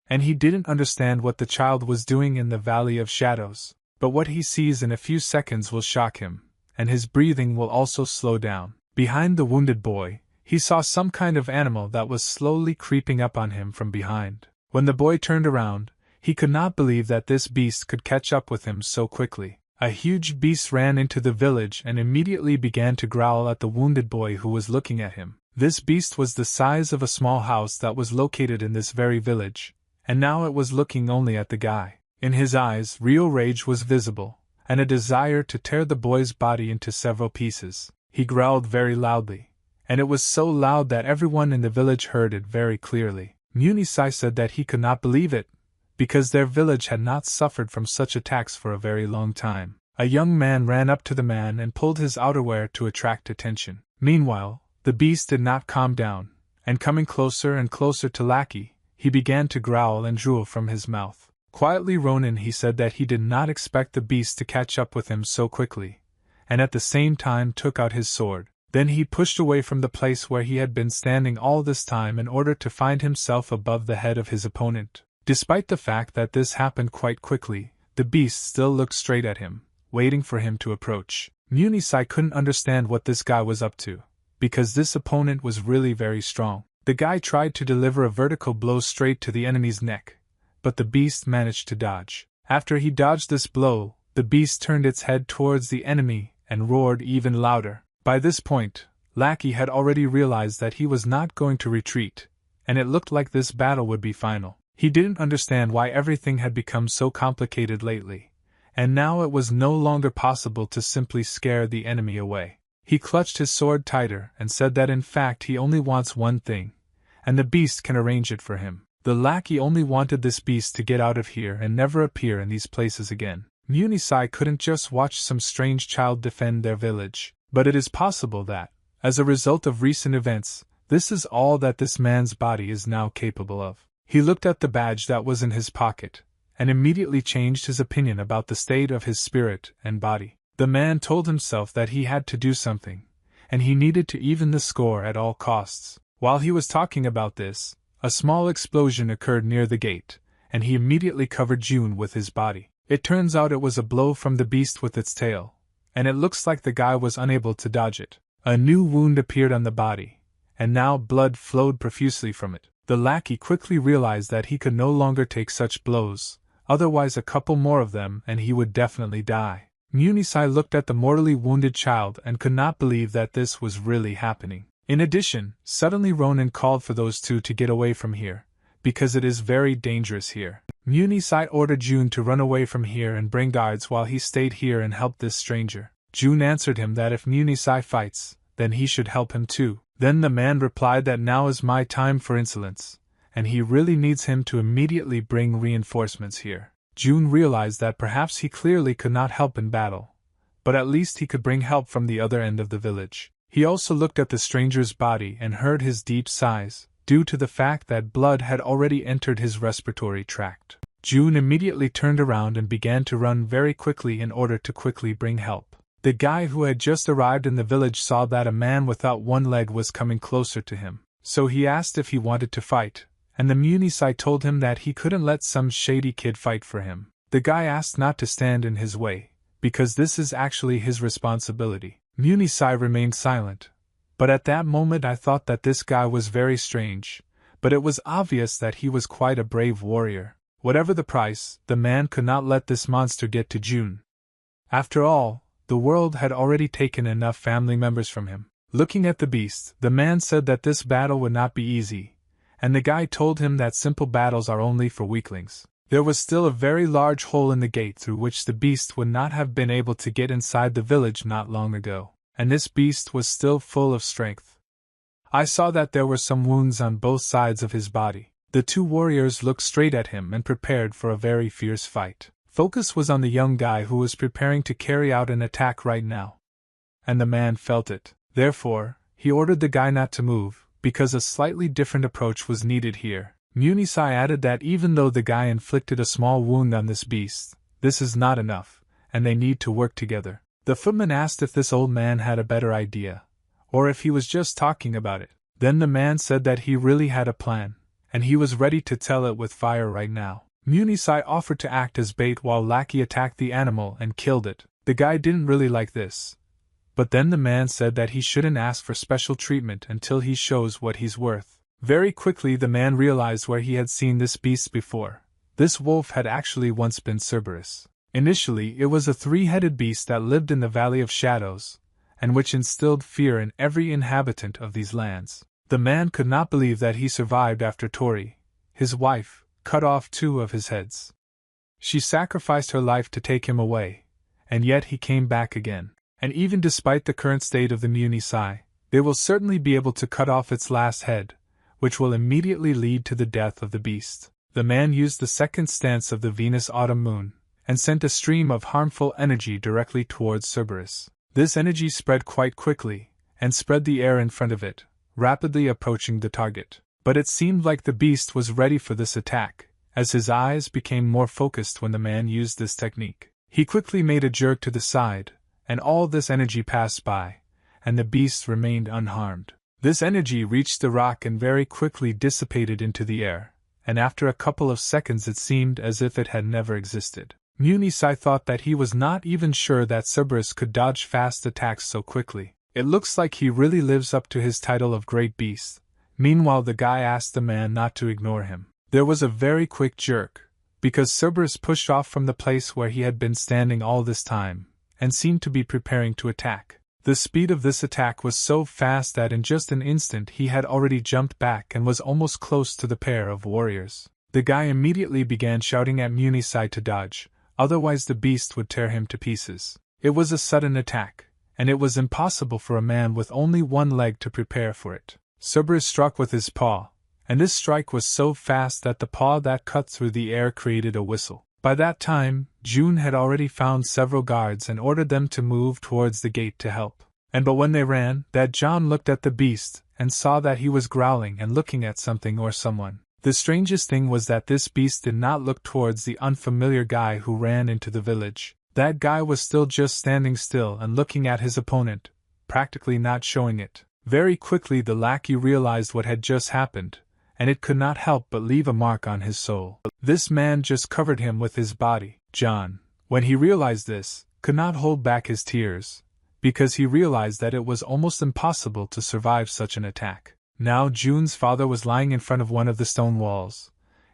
[SPEAKER 1] And he didn't understand what the child was doing in the Valley of Shadows, but what he sees in a few seconds will shock him, and his breathing will also slow down. Behind the wounded boy, he saw some kind of animal that was slowly creeping up on him from behind. When the boy turned around, he could not believe that this beast could catch up with him so quickly. A huge beast ran into the village and immediately began to growl at the wounded boy who was looking at him. This beast was the size of a small house that was located in this very village, and now it was looking only at the guy. In his eyes, real rage was visible, and a desire to tear the boy's body into several pieces. He growled very loudly, and it was so loud that everyone in the village heard it very clearly. Munisai said that he could not believe it, because their village had not suffered from such attacks for a very long time. A young man ran up to the man and pulled his outerwear to attract attention. Meanwhile, the beast did not calm down, and coming closer and closer to Lackey, he began to growl and drool from his mouth. Quietly Ronin he said that he did not expect the beast to catch up with him so quickly, and at the same time took out his sword. Then he pushed away from the place where he had been standing all this time in order to find himself above the head of his opponent. Despite the fact that this happened quite quickly, the beast still looked straight at him, waiting for him to approach. Munisai couldn't understand what this guy was up to, because this opponent was really very strong. The guy tried to deliver a vertical blow straight to the enemy's neck, but the beast managed to dodge. After he dodged this blow, the beast turned its head towards the enemy and roared even louder. By this point, Lackey had already realized that he was not going to retreat, and it looked like this battle would be final. He didn't understand why everything had become so complicated lately, and now it was no longer possible to simply scare the enemy away. He clutched his sword tighter and said that in fact he only wants one thing, and the beast can arrange it for him. The lackey only wanted this beast to get out of here and never appear in these places again. Munisai couldn't just watch some strange child defend their village, but it is possible that, as a result of recent events, this is all that this man's body is now capable of. He looked at the badge that was in his pocket, and immediately changed his opinion about the state of his spirit and body. The man told himself that he had to do something, and he needed to even the score at all costs. While he was talking about this, a small explosion occurred near the gate, and he immediately covered June with his body. It turns out it was a blow from the beast with its tail, and it looks like the guy was unable to dodge it. A new wound appeared on the body, and now blood flowed profusely from it. The lackey quickly realized that he could no longer take such blows, otherwise a couple more of them and he would definitely die. Munisai looked at the mortally wounded child and could not believe that this was really happening. In addition, suddenly Ronin called for those two to get away from here, because it is very dangerous here. Munisai ordered June to run away from here and bring guards while he stayed here and helped this stranger. June answered him that if Munisai fights, then he should help him too. Then the man replied that now is my time for insolence, and he really needs him to immediately bring reinforcements here. June realized that perhaps he clearly could not help in battle, but at least he could bring help from the other end of the village. He also looked at the stranger's body and heard his deep sighs, due to the fact that blood had already entered his respiratory tract. June immediately turned around and began to run very quickly in order to quickly bring help. The guy who had just arrived in the village saw that a man without one leg was coming closer to him, so he asked if he wanted to fight, and the Munisai told him that he couldn't let some shady kid fight for him. The guy asked not to stand in his way, because this is actually his responsibility. Munisai remained silent, but at that moment I thought that this guy was very strange, but it was obvious that he was quite a brave warrior. Whatever the price, the man could not let this monster get to June. After all, the world had already taken enough family members from him. Looking at the beast, the man said that this battle would not be easy, and the guy told him that simple battles are only for weaklings. There was still a very large hole in the gate through which the beast would not have been able to get inside the village not long ago, and this beast was still full of strength. I saw that there were some wounds on both sides of his body. The two warriors looked straight at him and prepared for a very fierce fight. Focus was on the young guy who was preparing to carry out an attack right now. And the man felt it. Therefore, he ordered the guy not to move, because a slightly different approach was needed here. Munisai added that even though the guy inflicted a small wound on this beast, this is not enough, and they need to work together. The footman asked if this old man had a better idea, or if he was just talking about it. Then the man said that he really had a plan, and he was ready to tell it with fire right now. Munisai offered to act as bait while Lackey attacked the animal and killed it. The guy didn't really like this, but then the man said that he shouldn't ask for special treatment until he shows what he's worth. Very quickly the man realized where he had seen this beast before. This wolf had actually once been Cerberus. Initially it was a three-headed beast that lived in the Valley of Shadows, and which instilled fear in every inhabitant of these lands. The man could not believe that he survived after Tori, his wife, cut off two of his heads. She sacrificed her life to take him away, and yet he came back again. And even despite the current state of the Munisai, they will certainly be able to cut off its last head, which will immediately lead to the death of the beast. The man used the second stance of the Venus autumn moon, and sent a stream of harmful energy directly towards Cerberus. This energy spread quite quickly, and spread the air in front of it, rapidly approaching the target. But it seemed like the beast was ready for this attack, as his eyes became more focused when the man used this technique. He quickly made a jerk to the side, and all this energy passed by, and the beast remained unharmed. This energy reached the rock and very quickly dissipated into the air, and after a couple of seconds it seemed as if it had never existed. Munisai thought that he was not even sure that Cerberus could dodge fast attacks so quickly. It looks like he really lives up to his title of Great Beast. Meanwhile, the guy asked the man not to ignore him. There was a very quick jerk, because Cerberus pushed off from the place where he had been standing all this time, and seemed to be preparing to attack. The speed of this attack was so fast that in just an instant he had already jumped back and was almost close to the pair of warriors. The guy immediately began shouting at Munisai to dodge, otherwise the beast would tear him to pieces. It was a sudden attack, and it was impossible for a man with only one leg to prepare for it. Cerberus struck with his paw, and this strike was so fast that the paw that cut through the air created a whistle. By that time, June had already found several guards and ordered them to move towards the gate to help. But when they ran, that John looked at the beast and saw that he was growling and looking at something or someone. The strangest thing was that this beast did not look towards the unfamiliar guy who ran into the village. That guy was still just standing still and looking at his opponent, practically not showing it. Very quickly the lackey realized what had just happened, and it could not help but leave a mark on his soul. This man just covered him with his body. John, when he realized this, could not hold back his tears, because he realized that it was almost impossible to survive such an attack. Now June's father was lying in front of one of the stone walls,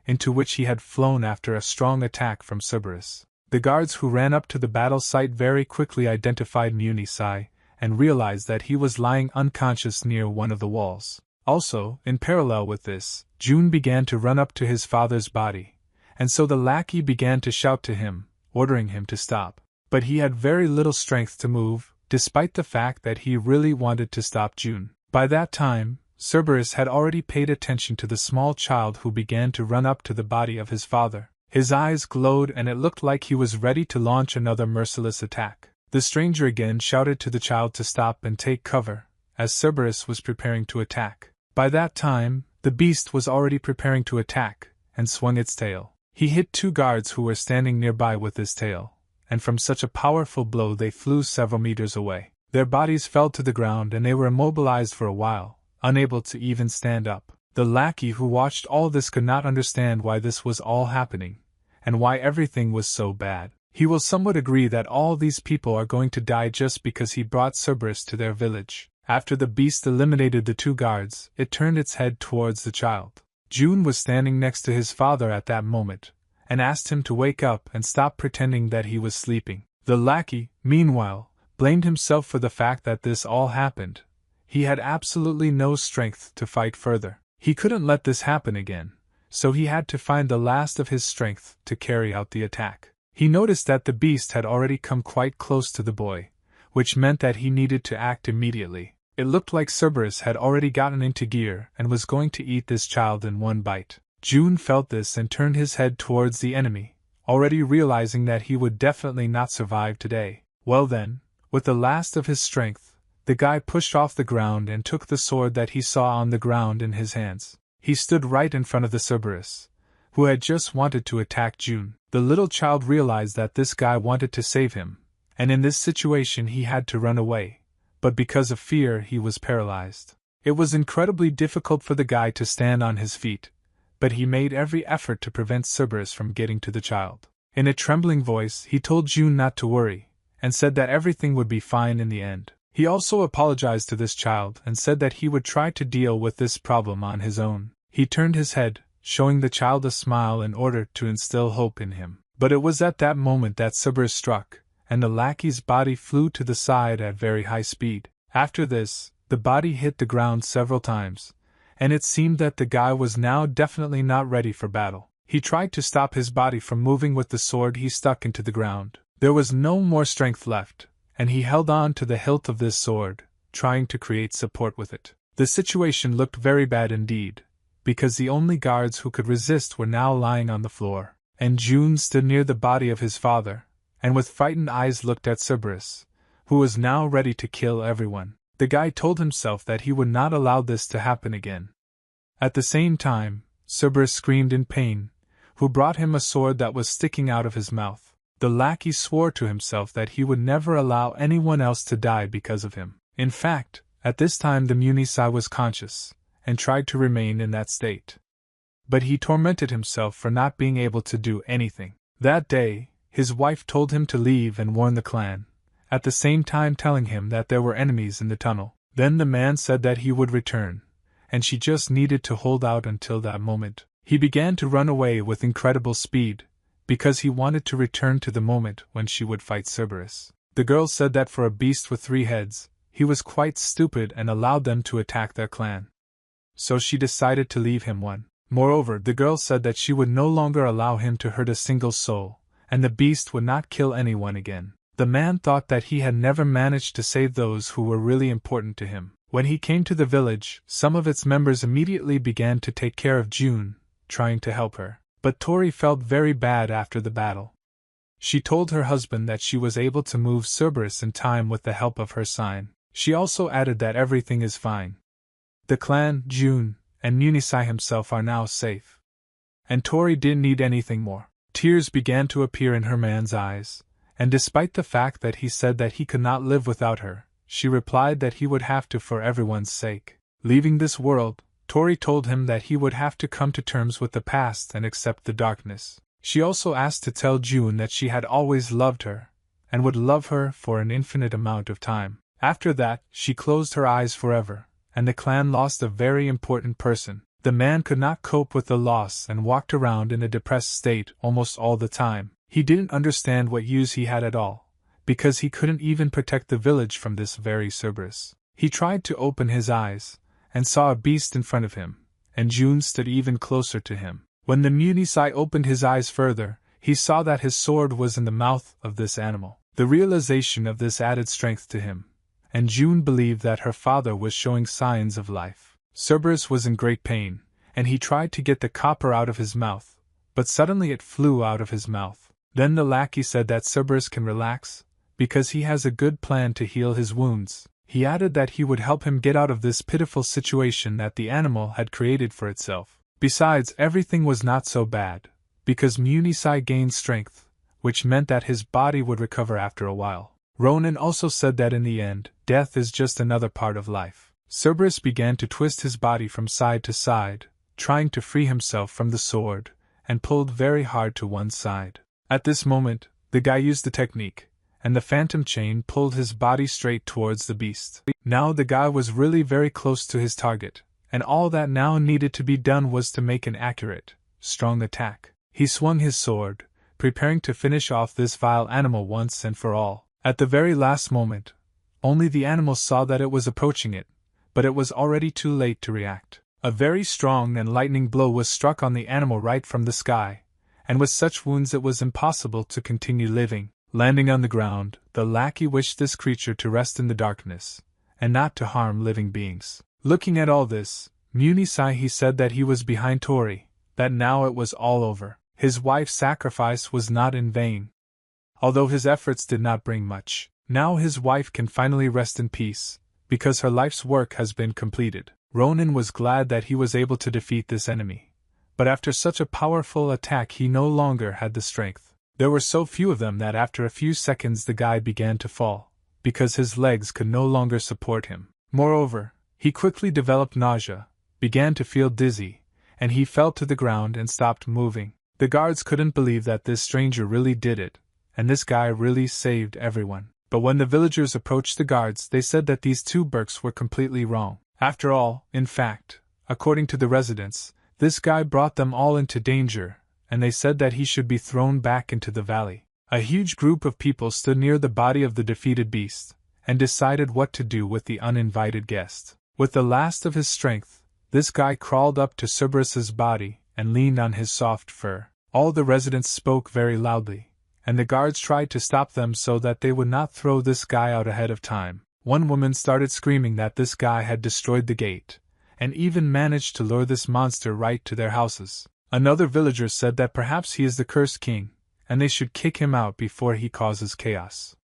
[SPEAKER 1] into which he had flown after a strong attack from Cerberus. The guards who ran up to the battle site very quickly identified Munisai, and realized that he was lying unconscious near one of the walls. Also, in parallel with this, June began to run up to his father's body, and so the lackey began to shout to him, ordering him to stop. But he had very little strength to move, despite the fact that he really wanted to stop June. By that time, Cerberus had already paid attention to the small child who began to run up to the body of his father. His eyes glowed and it looked like he was ready to launch another merciless attack. The stranger again shouted to the child to stop and take cover, as Cerberus was preparing to attack. By that time, the beast was already preparing to attack, and swung its tail. He hit two guards who were standing nearby with his tail, and from such a powerful blow they flew several meters away. Their bodies fell to the ground and they were immobilized for a while, unable to even stand up. The lackey who watched all this could not understand why this was all happening, and why everything was so bad. He will somewhat agree that all these people are going to die just because he brought Cerberus to their village. After the beast eliminated the two guards, it turned its head towards the child. June was standing next to his father at that moment, and asked him to wake up and stop pretending that he was sleeping. The lackey, meanwhile, blamed himself for the fact that this all happened. He had absolutely no strength to fight further. He couldn't let this happen again, so he had to find the last of his strength to carry out the attack. He noticed that the beast had already come quite close to the boy, which meant that he needed to act immediately. It looked like Cerberus had already gotten into gear and was going to eat this child in one bite. June felt this and turned his head towards the enemy, already realizing that he would definitely not survive today. Well then, with the last of his strength, the guy pushed off the ground and took the sword that he saw on the ground in his hands. He stood right in front of the Cerberus, who had just wanted to attack June. The little child realized that this guy wanted to save him, and in this situation he had to run away, but because of fear he was paralyzed. It was incredibly difficult for the guy to stand on his feet, but he made every effort to prevent Cerberus from getting to the child. In a trembling voice he told June not to worry, and said that everything would be fine in the end. He also apologized to this child and said that he would try to deal with this problem on his own. He turned his head, showing the child a smile in order to instill hope in him. But it was at that moment that Cerberus struck, and the lackey's body flew to the side at very high speed. After this, the body hit the ground several times, and it seemed that the guy was now definitely not ready for battle. He tried to stop his body from moving with the sword he stuck into the ground, There was no more strength left, and he held on to the hilt of this sword, trying to create support with it. The situation looked very bad indeed, because the only guards who could resist were now lying on the floor, and June stood near the body of his father, and with frightened eyes looked at Cerberus, who was now ready to kill everyone. The guy told himself that he would not allow this to happen again. At the same time, Cerberus screamed in pain, who brought him a sword that was sticking out of his mouth. The lackey swore to himself that he would never allow anyone else to die because of him. In fact, at this time the Munisai was conscious, and tried to remain in that state. But he tormented himself for not being able to do anything. That day, his wife told him to leave and warn the clan, at the same time telling him that there were enemies in the tunnel. Then the man said that he would return, and she just needed to hold out until that moment. He began to run away with incredible speed, because he wanted to return to the moment when she would fight Cerberus. The girl said that for a beast with 3 heads, he was quite stupid and allowed them to attack their clan. So she decided to leave him one. Moreover, the girl said that she would no longer allow him to hurt a single soul, and the beast would not kill anyone again. The man thought that he had never managed to save those who were really important to him. When he came to the village, some of its members immediately began to take care of June, trying to help her. But Tori felt very bad after the battle. She told her husband that she was able to move Cerberus in time with the help of her sign. She also added that everything is fine. The clan, June, and Munisai himself are now safe. And Tori didn't need anything more. Tears began to appear in her man's eyes, and despite the fact that he said that he could not live without her, she replied that he would have to for everyone's sake. Leaving this world, Tori told him that he would have to come to terms with the past and accept the darkness. She also asked to tell June that she had always loved her, and would love her for an infinite amount of time. After that, she closed her eyes forever, and the clan lost a very important person. The man could not cope with the loss and walked around in a depressed state almost all the time. He didn't understand what use he had at all, because he couldn't even protect the village from this very Cerberus. He tried to open his eyes, and saw a beast in front of him, and June stood even closer to him. When the Munisai opened his eyes further, he saw that his sword was in the mouth of this animal. The realization of this added strength to him, and June believed that her father was showing signs of life. Cerberus was in great pain, and he tried to get the copper out of his mouth, but suddenly it flew out of his mouth. Then the lackey said that Cerberus can relax, because he has a good plan to heal his wounds. He added that he would help him get out of this pitiful situation that the animal had created for itself. Besides, everything was not so bad, because Munisai gained strength, which meant that his body would recover after a while. Ronin also said that in the end, death is just another part of life. Cerberus began to twist his body from side to side, trying to free himself from the sword, and pulled very hard to one side. At this moment, the guy used the technique, and the phantom chain pulled his body straight towards the beast. Now the guy was really very close to his target, and all that now needed to be done was to make an accurate, strong attack. He swung his sword, preparing to finish off this vile animal once and for all. At the very last moment, only the animal saw that it was approaching it, but it was already too late to react. A very strong and lightning blow was struck on the animal right from the sky, and with such wounds it was impossible to continue living. Landing on the ground, the lackey wished this creature to rest in the darkness, and not to harm living beings. Looking at all this, Munisai he said that he was behind Tori, that now it was all over. His wife's sacrifice was not in vain. Although his efforts did not bring much, now his wife can finally rest in peace, because her life's work has been completed. Ronin was glad that he was able to defeat this enemy, but after such a powerful attack he no longer had the strength. There were so few of them that after a few seconds the guy began to fall, because his legs could no longer support him. Moreover, he quickly developed nausea, began to feel dizzy, and he fell to the ground and stopped moving. The guards couldn't believe that this stranger really did it, and this guy really saved everyone. But when the villagers approached the guards, they said that these 2 Burks were completely wrong. After all, in fact, according to the residents, this guy brought them all into danger, and they said that he should be thrown back into the valley. A huge group of people stood near the body of the defeated beast, and decided what to do with the uninvited guest. With the last of his strength, this guy crawled up to Cerberus's body and leaned on his soft fur. All the residents spoke very loudly, and the guards tried to stop them so that they would not throw this guy out ahead of time. One woman started screaming that this guy had destroyed the gate, and even managed to lure this monster right to their houses. Another villager said that perhaps he is the cursed king, and they should kick him out before he causes chaos.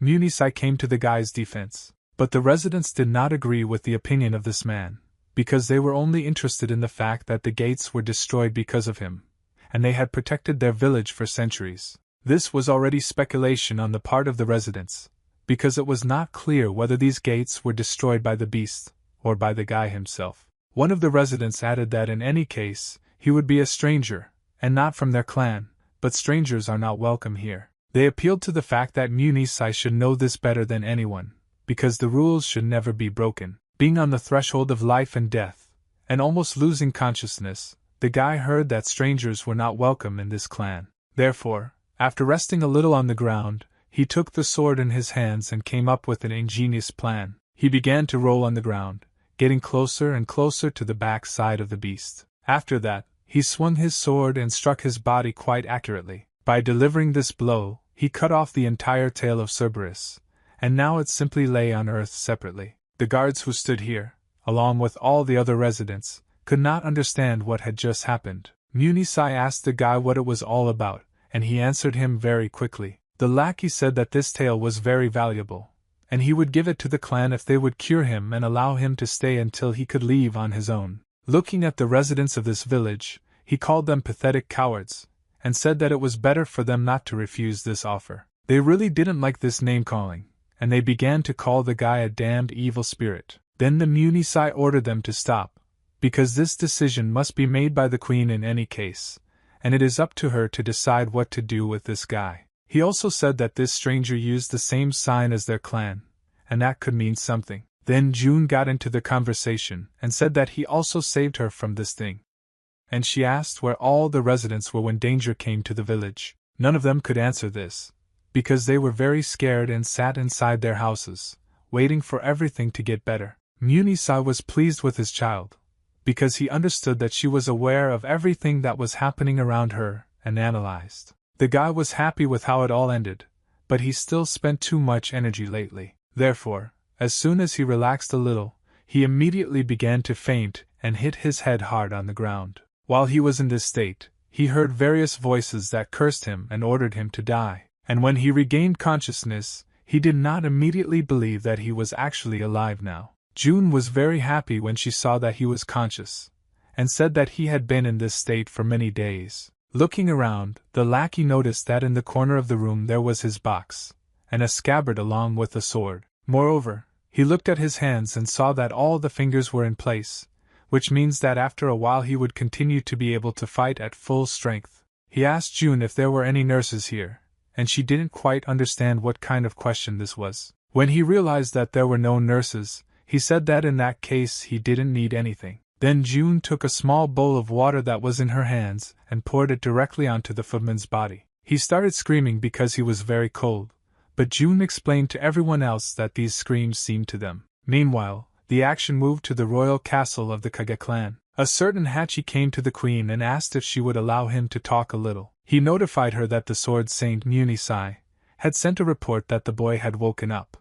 [SPEAKER 1] Munisai came to the guy's defense, but the residents did not agree with the opinion of this man, because they were only interested in the fact that the gates were destroyed because of him, and they had protected their village for centuries. This was already speculation on the part of the residents, because it was not clear whether these gates were destroyed by the beast or by the guy himself. One of the residents added that in any case, he would be a stranger, and not from their clan, but strangers are not welcome here. They appealed to the fact that Munisai should know this better than anyone, because the rules should never be broken. Being on the threshold of life and death, and almost losing consciousness, the guy heard that strangers were not welcome in this clan. Therefore, after resting a little on the ground, he took the sword in his hands and came up with an ingenious plan. He began to roll on the ground, getting closer and closer to the back side of the beast. After that, he swung his sword and struck his body quite accurately. By delivering this blow, he cut off the entire tail of Cerberus, and now it simply lay on earth separately. The guards who stood here, along with all the other residents, could not understand what had just happened. Munisai asked the guy what it was all about, and he answered him very quickly. The lackey said that this tail was very valuable, and he would give it to the clan if they would cure him and allow him to stay until he could leave on his own. Looking at the residents of this village, he called them pathetic cowards, and said that it was better for them not to refuse this offer. They really didn't like this name-calling, and they began to call the guy a damned evil spirit. Then the Munisai ordered them to stop, because this decision must be made by the queen in any case, and it is up to her to decide what to do with this guy. He also said that this stranger used the same sign as their clan, and that could mean something. Then June got into the conversation and said that he also saved her from this thing. And she asked where all the residents were when danger came to the village. None of them could answer this, because they were very scared and sat inside their houses, waiting for everything to get better. Munisai was pleased with his child, because he understood that she was aware of everything that was happening around her, and analyzed. The guy was happy with how it all ended, but he still spent too much energy lately. Therefore, as soon as he relaxed a little, he immediately began to faint and hit his head hard on the ground. While he was in this state, he heard various voices that cursed him and ordered him to die, and when he regained consciousness, he did not immediately believe that he was actually alive now. June was very happy when she saw that he was conscious, and said that he had been in this state for many days. Looking around, the lackey noticed that in the corner of the room there was his box, and a scabbard along with a sword. Moreover, he looked at his hands and saw that all the fingers were in place, which means that after a while he would continue to be able to fight at full strength. He asked June if there were any nurses here, and she didn't quite understand what kind of question this was. When he realized that there were no nurses, he said that in that case he didn't need anything. Then June took a small bowl of water that was in her hands and poured it directly onto the footman's body. He started screaming because he was very cold, but June explained to everyone else that these screams seemed to them. Meanwhile, the action moved to the royal castle of the Kage clan. A certain Hachi came to the queen and asked if she would allow him to talk a little. He notified her that the sword Saint Munisai had sent a report that the boy had woken up,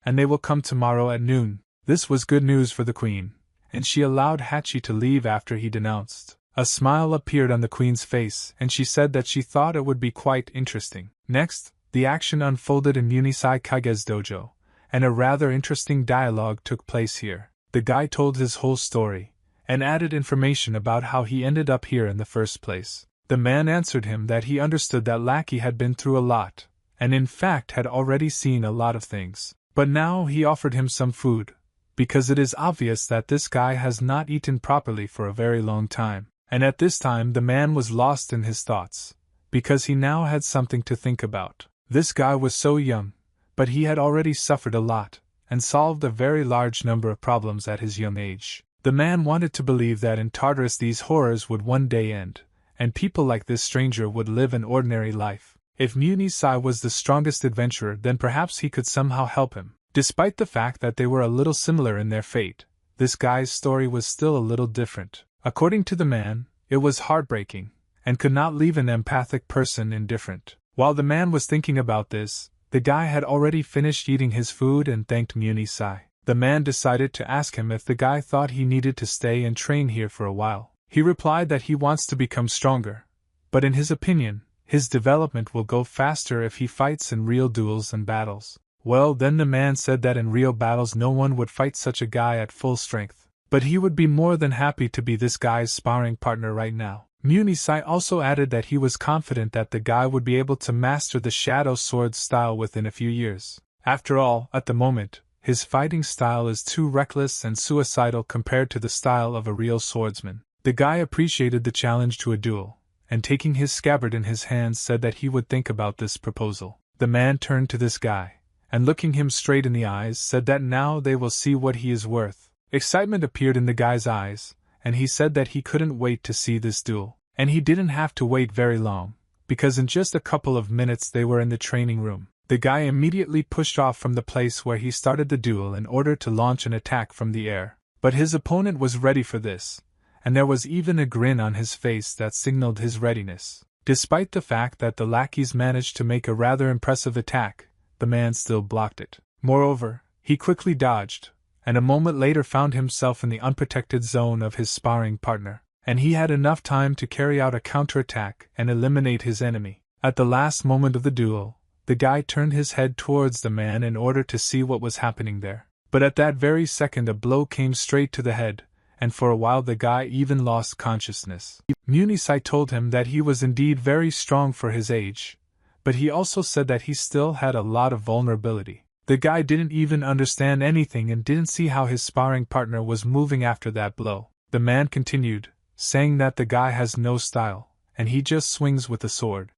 [SPEAKER 1] and they will come tomorrow at noon. This was good news for the queen, and she allowed Hachi to leave after he denounced. A smile appeared on the queen's face, and she said that she thought it would be quite interesting. Next, the action unfolded in Munisai Kage's dojo, and a rather interesting dialogue took place here. The guy told his whole story, and added information about how he ended up here in the first place. The man answered him that he understood that lackey had been through a lot, and in fact had already seen a lot of things. But now he offered him some food, because it is obvious that this guy has not eaten properly for a very long time. And at this time the man was lost in his thoughts, because he now had something to think about. This guy was so young, but he had already suffered a lot, and solved a very large number of problems at his young age. The man wanted to believe that in Tartarus these horrors would one day end, and people like this stranger would live an ordinary life. If Munisai was the strongest adventurer, then perhaps he could somehow help him. Despite the fact that they were a little similar in their fate, this guy's story was still a little different. According to the man, it was heartbreaking, and could not leave an empathic person indifferent. While the man was thinking about this, the guy had already finished eating his food and thanked Munisai. The man decided to ask him if the guy thought he needed to stay and train here for a while. He replied that he wants to become stronger, but in his opinion, his development will go faster if he fights in real duels and battles. Well, then the man said that in real battles no one would fight such a guy at full strength, but he would be more than happy to be this guy's sparring partner right now. Munisai also added that he was confident that the guy would be able to master the shadow sword style within a few years. After all, at the moment, his fighting style is too reckless and suicidal compared to the style of a real swordsman. The guy appreciated the challenge to a duel, and taking his scabbard in his hands said that he would think about this proposal. The man turned to this guy, and looking him straight in the eyes said that now they will see what he is worth. Excitement appeared in the guy's eyes, and he said that he couldn't wait to see this duel. And he didn't have to wait very long, because in just a couple of minutes they were in the training room. The guy immediately pushed off from the place where he started the duel in order to launch an attack from the air. But his opponent was ready for this, and there was even a grin on his face that signaled his readiness. Despite the fact that the lackeys managed to make a rather impressive attack, the man still blocked it. Moreover, he quickly dodged, and a moment later found himself in the unprotected zone of his sparring partner. And he had enough time to carry out a counterattack and eliminate his enemy. At the last moment of the duel, the guy turned his head towards the man in order to see what was happening there. But at that very second a blow came straight to the head, and for a while the guy even lost consciousness. Munisai told him that he was indeed very strong for his age, but he also said that he still had a lot of vulnerability. The guy didn't even understand anything and didn't see how his sparring partner was moving after that blow. The man continued, saying that the guy has no style, and he just swings with a sword.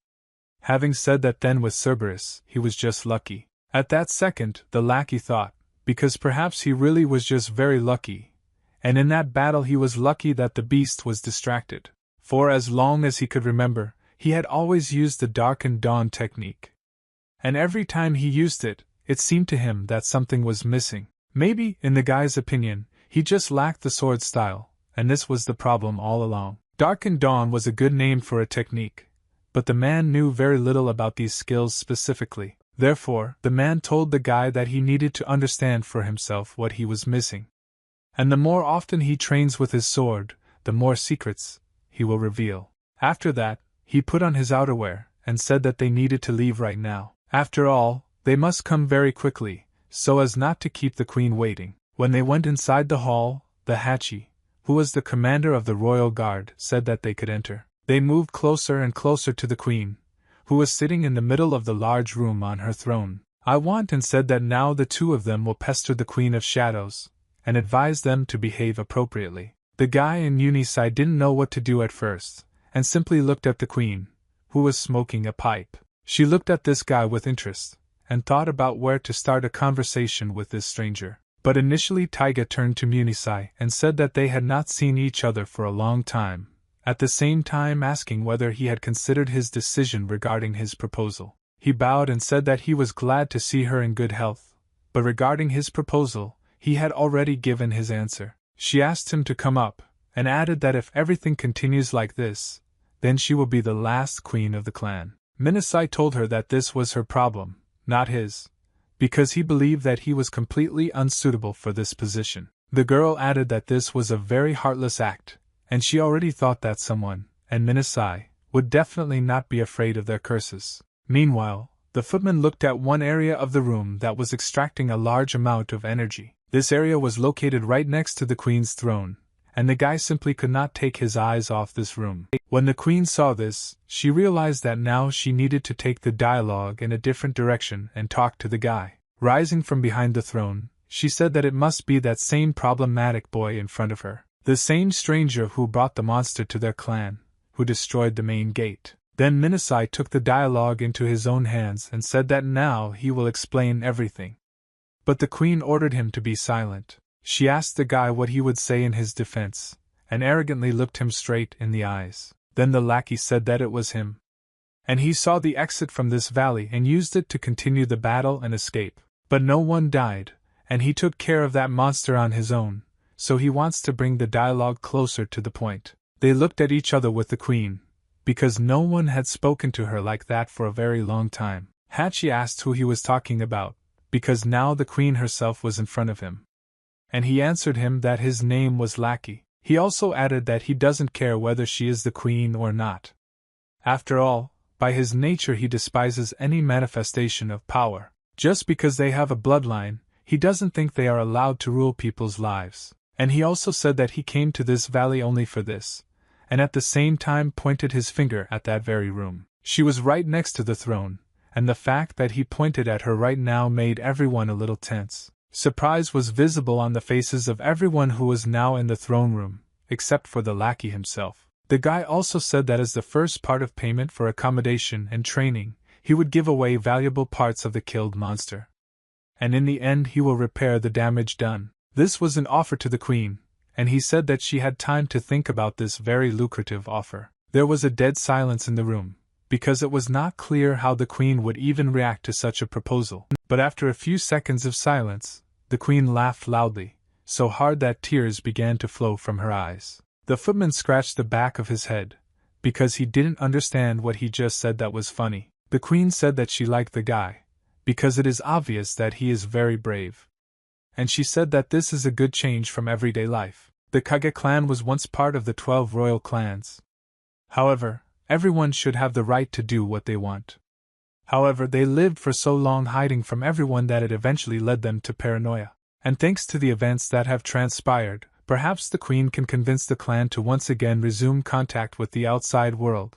[SPEAKER 1] Having said that, then with Cerberus, he was just lucky. At that second, the lackey thought, because perhaps he really was just very lucky, and in that battle he was lucky that the beast was distracted. For as long as he could remember, he had always used the darkened dawn technique. And every time he used it, it seemed to him that something was missing. Maybe, in the guy's opinion, he just lacked the sword style. And this was the problem all along. Darkened Dawn was a good name for a technique, but the man knew very little about these skills specifically. Therefore, the man told the guy that he needed to understand for himself what he was missing. And the more often he trains with his sword, the more secrets he will reveal. After that, he put on his outerwear and said that they needed to leave right now. After all, they must come very quickly, so as not to keep the queen waiting. When they went inside the hall, the Hachi, who was the commander of the royal guard, said that they could enter. They moved closer and closer to the queen, who was sitting in the middle of the large room on her throne. I want and said that now the two of them will pester the Queen of Shadows, and advise them to behave appropriately. The guy in Unisai didn't know what to do at first, and simply looked at the queen, who was smoking a pipe. She looked at this guy with interest, and thought about where to start a conversation with this stranger. But initially Taiga turned to Munisai and said that they had not seen each other for a long time, at the same time asking whether he had considered his decision regarding his proposal. He bowed and said that he was glad to see her in good health, but regarding his proposal, he had already given his answer. She asked him to come up, and added that if everything continues like this, then she will be the last queen of the clan. Munisai told her that this was her problem, not his, because he believed that he was completely unsuitable for this position. The girl added that this was a very heartless act, and she already thought that someone, and Munisai, would definitely not be afraid of their curses. Meanwhile, the footman looked at one area of the room that was extracting a large amount of energy. This area was located right next to the queen's throne, and the guy simply could not take his eyes off this room. When the queen saw this, she realized that now she needed to take the dialogue in a different direction and talk to the guy. Rising from behind the throne, she said that it must be that same problematic boy in front of her, the same stranger who brought the monster to their clan, who destroyed the main gate. Then Munisai took the dialogue into his own hands and said that now he will explain everything. But the queen ordered him to be silent. She asked the guy what he would say in his defense, and arrogantly looked him straight in the eyes. Then the lackey said that it was him, and he saw the exit from this valley and used it to continue the battle and escape. But no one died, and he took care of that monster on his own, so he wants to bring the dialogue closer to the point. They looked at each other with the queen, because no one had spoken to her like that for a very long time. Hachi asked who he was talking about, because now the queen herself was in front of him. And he answered him that his name was Lackey. He also added that he doesn't care whether she is the queen or not. After all, by his nature he despises any manifestation of power. Just because they have a bloodline, he doesn't think they are allowed to rule people's lives. And he also said that he came to this valley only for this, and at the same time pointed his finger at that very room. She was right next to the throne, and the fact that he pointed at her right now made everyone a little tense. Surprise was visible on the faces of everyone who was now in the throne room, except for the lackey himself. The guy also said that as the first part of payment for accommodation and training, he would give away valuable parts of the killed monster. And in the end he will repair the damage done. This was an offer to the queen, and he said that she had time to think about this very lucrative offer. There was a dead silence in the room, because it was not clear how the queen would even react to such a proposal. But after a few seconds of silence, the queen laughed loudly, so hard that tears began to flow from her eyes. The footman scratched the back of his head, because he didn't understand what he just said that was funny. The queen said that she liked the guy, because it is obvious that he is very brave. And she said that this is a good change from everyday life. The Kage clan was once part of the 12 royal clans. However, everyone should have the right to do what they want. However, they lived for so long hiding from everyone that it eventually led them to paranoia. And thanks to the events that have transpired, perhaps the queen can convince the clan to once again resume contact with the outside world,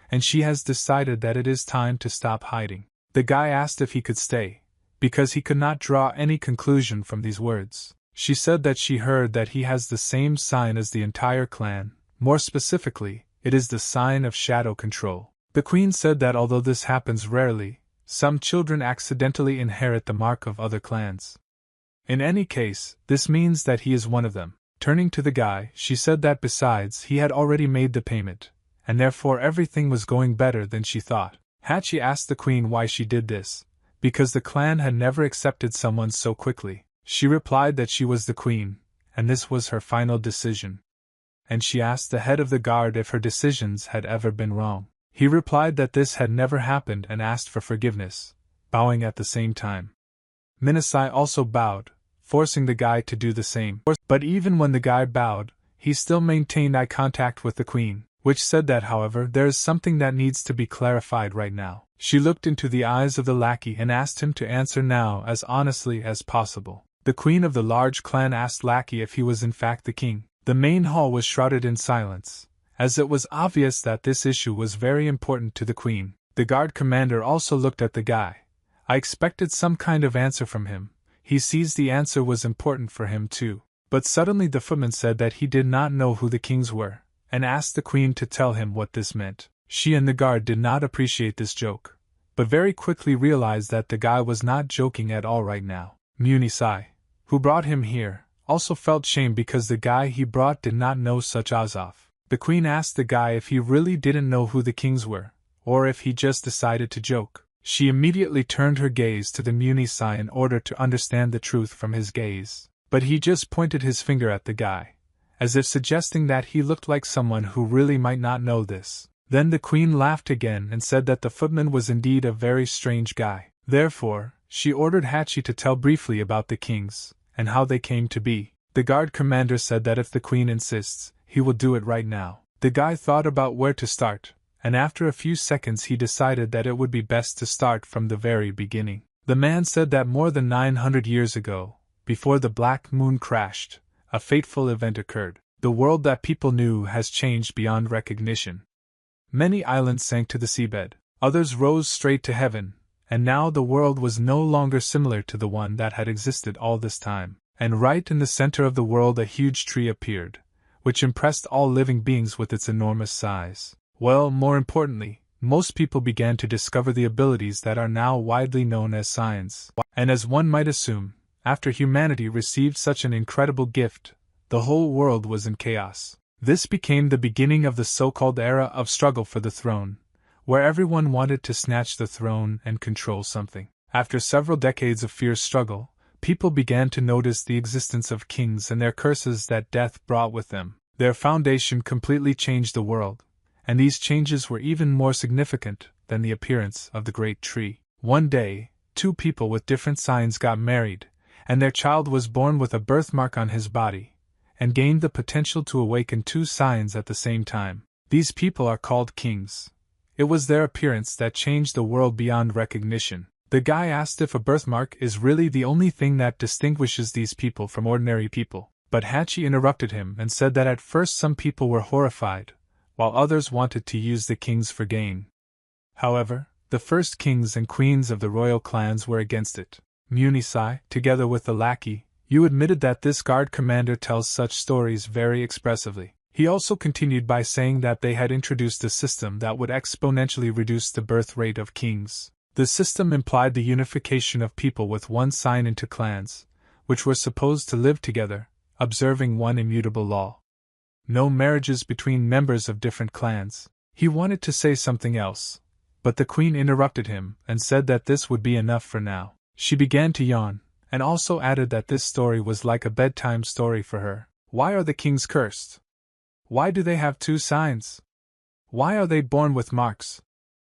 [SPEAKER 1] and she has decided that it is time to stop hiding. The guy asked if he could stay, because he could not draw any conclusion from these words. She said that she heard that he has the same sign as the entire clan, more specifically, it is the sign of shadow control. The queen said that although this happens rarely, some children accidentally inherit the mark of other clans. In any case, this means that he is one of them. Turning to the guy, she said that besides he had already made the payment, and therefore everything was going better than she thought. Hachi asked the queen why she did this, because the clan had never accepted someone so quickly. She replied that she was the queen, and this was her final decision. And she asked the head of the guard if her decisions had ever been wrong. He replied that this had never happened and asked for forgiveness, bowing at the same time. Minasai also bowed, forcing the guy to do the same. But even when the guy bowed, he still maintained eye contact with the queen, which said that, however, there is something that needs to be clarified right now. She looked into the eyes of the lackey and asked him to answer now as honestly as possible. The queen of the large clan asked lackey if he was in fact the king. The main hall was shrouded in silence, as it was obvious that this issue was very important to the queen. The guard commander also looked at the guy. I expected some kind of answer from him. He sees the answer was important for him too. But suddenly the footman said that he did not know who the kings were, and asked the queen to tell him what this meant. She and the guard did not appreciate this joke, but very quickly realized that the guy was not joking at all right now. Munisai, who brought him here, also felt shame because the guy he brought did not know such Azov. The queen asked the guy if he really didn't know who the kings were, or if he just decided to joke. She immediately turned her gaze to the Munisai in order to understand the truth from his gaze, but he just pointed his finger at the guy, as if suggesting that he looked like someone who really might not know this. Then the queen laughed again and said that the footman was indeed a very strange guy. Therefore, she ordered Hachi to tell briefly about the kings, and how they came to be. The guard commander said that if the queen insists, he will do it right now. The guy thought about where to start, and after a few seconds he decided that it would be best to start from the very beginning. The man said that more than 900 years ago, before the Black Moon crashed, a fateful event occurred. The world that people knew has changed beyond recognition. Many islands sank to the seabed, others rose straight to heaven, and now the world was no longer similar to the one that had existed all this time. And right in the center of the world a huge tree appeared, which impressed all living beings with its enormous size. Well, more importantly, most people began to discover the abilities that are now widely known as science. And as one might assume, after humanity received such an incredible gift, the whole world was in chaos. This became the beginning of the so-called era of struggle for the throne, where everyone wanted to snatch the throne and control something. After several decades of fierce struggle, people began to notice the existence of kings and their curses that death brought with them. Their foundation completely changed the world, and these changes were even more significant than the appearance of the great tree. One day, two people with different signs got married, and their child was born with a birthmark on his body, and gained the potential to awaken two signs at the same time. These people are called kings. It was their appearance that changed the world beyond recognition. The guy asked if a birthmark is really the only thing that distinguishes these people from ordinary people, but Hachi interrupted him and said that at first some people were horrified, while others wanted to use the kings for gain. However, the first kings and queens of the royal clans were against it. Munisai, together with the lackey, you admitted that this guard commander tells such stories very expressively. He also continued by saying that they had introduced a system that would exponentially reduce the birth rate of kings. The system implied the unification of people with one sign into clans, which were supposed to live together, observing one immutable law. No marriages between members of different clans. He wanted to say something else, but the queen interrupted him and said that this would be enough for now. She began to yawn, and also added that this story was like a bedtime story for her. Why are the kings cursed? Why do they have two signs? Why are they born with marks?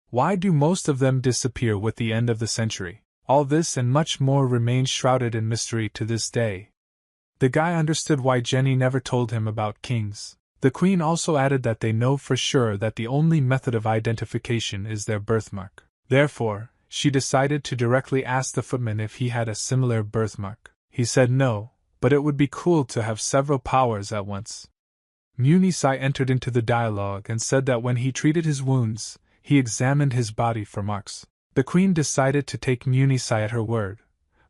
[SPEAKER 1] Why do most of them disappear with the end of the century? All this and much more remains shrouded in mystery to this day. The guy understood why Jenny never told him about kings. The queen also added that they know for sure that the only method of identification is their birthmark. Therefore, she decided to directly ask the footman if he had a similar birthmark. He said no, but it would be cool to have several powers at once. Munisai entered into the dialogue and said that when he treated his wounds, he examined his body for marks. The queen decided to take Munisai at her word,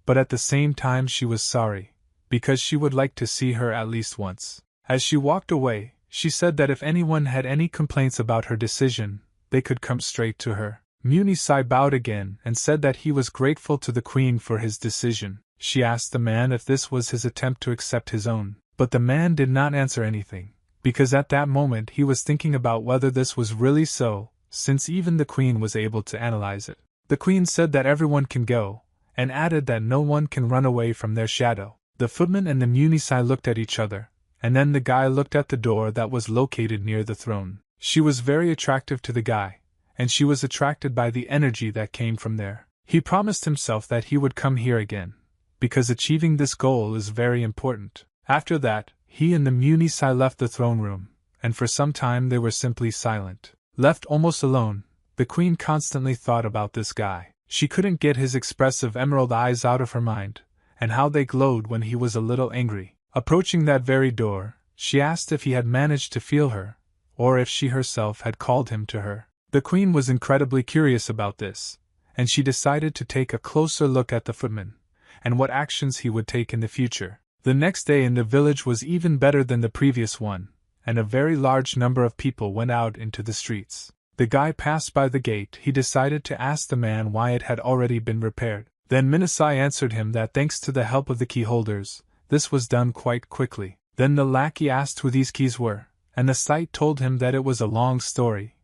[SPEAKER 1] but at the same time she was sorry, because she would like to see her at least once. As she walked away, she said that if anyone had any complaints about her decision, they could come straight to her. Munisai bowed again and said that he was grateful to the queen for his decision. She asked the man if this was his attempt to accept his own, but the man did not answer anything, because at that moment he was thinking about whether this was really so, since even the queen was able to analyze it. The queen said that everyone can go, and added that no one can run away from their shadow. The footman and the Munisai looked at each other, and then the guy looked at the door that was located near the throne. She was very attractive to the guy, and she was attracted by the energy that came from there. He promised himself that he would come here again, because achieving this goal is very important. After that, he and the Munisai left the throne room, and for some time they were simply silent. Left almost alone, the queen constantly thought about this guy. She couldn't get his expressive emerald eyes out of her mind, and how they glowed when he was a little angry. Approaching that very door, she asked if he had managed to feel her, or if she herself had called him to her. The queen was incredibly curious about this, and she decided to take a closer look at the footman, and what actions he would take in the future. The next day in the village was even better than the previous one, and a very large number of people went out into the streets. The guy passed by the gate. He decided to ask the man why it had already been repaired. Then Munisai answered him that thanks to the help of the key holders, this was done quite quickly. Then the lackey asked who these keys were, and the sight told him that it was a long story,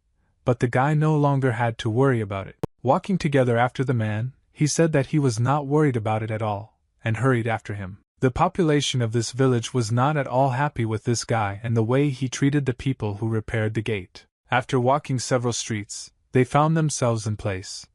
[SPEAKER 1] but the guy no longer had to worry about it. Walking together after the man, he said that he was not worried about it at all, and hurried after him. The population of this village was not at all happy with this guy and the way he treated the people who repaired the gate. After walking several streets, they found themselves in place,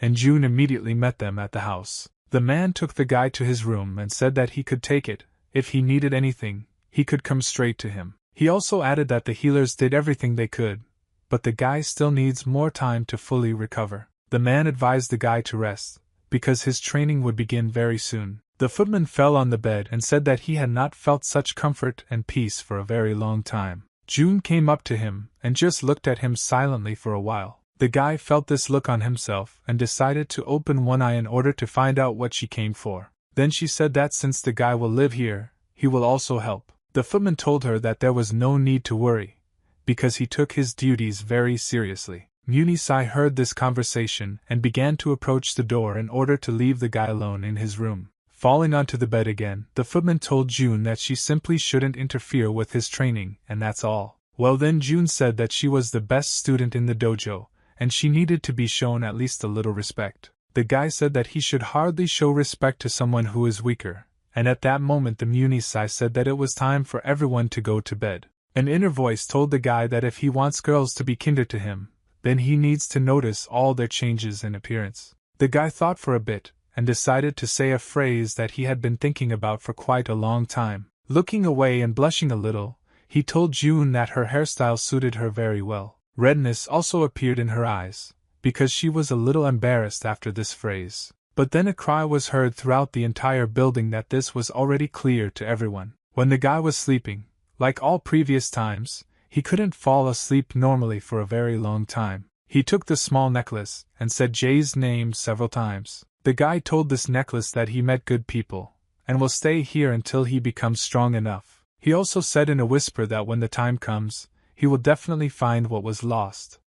[SPEAKER 1] and June immediately met them at the house. The man took the guy to his room and said that he could take it. If he needed anything, he could come straight to him. He also added that the healers did everything they could, but the guy still needs more time to fully recover. The man advised the guy to rest, because his training would begin very soon. The footman fell on the bed and said that he had not felt such comfort and peace for a very long time. June came up to him and just looked at him silently for a while. The guy felt this look on himself and decided to open one eye in order to find out what she came for. Then she said that since the guy will live here, he will also help. The footman told her that there was no need to worry, because he took his duties very seriously. Munisai heard this conversation and began to approach the door in order to leave the guy alone in his room. Falling onto the bed again, the footman told June that she simply shouldn't interfere with his training, and that's all. Well, then June said that she was the best student in the dojo, and she needed to be shown at least a little respect. The guy said that he should hardly show respect to someone who is weaker, and at that moment the Munisai said that it was time for everyone to go to bed. An inner voice told the guy that if he wants girls to be kinder to him, then he needs to notice all their changes in appearance. The guy thought for a bit, and decided to say a phrase that he had been thinking about for quite a long time. Looking away and blushing a little, he told June that her hairstyle suited her very well. Redness also appeared in her eyes, because she was a little embarrassed after this phrase. But then a cry was heard throughout the entire building that this was already clear to everyone. When the guy was sleeping, like all previous times, he couldn't fall asleep normally for a very long time. He took the small necklace and said Jay's name several times. The guy told this necklace that he met good people, and will stay here until he becomes strong enough. He also said in a whisper that when the time comes, he will definitely find what was lost.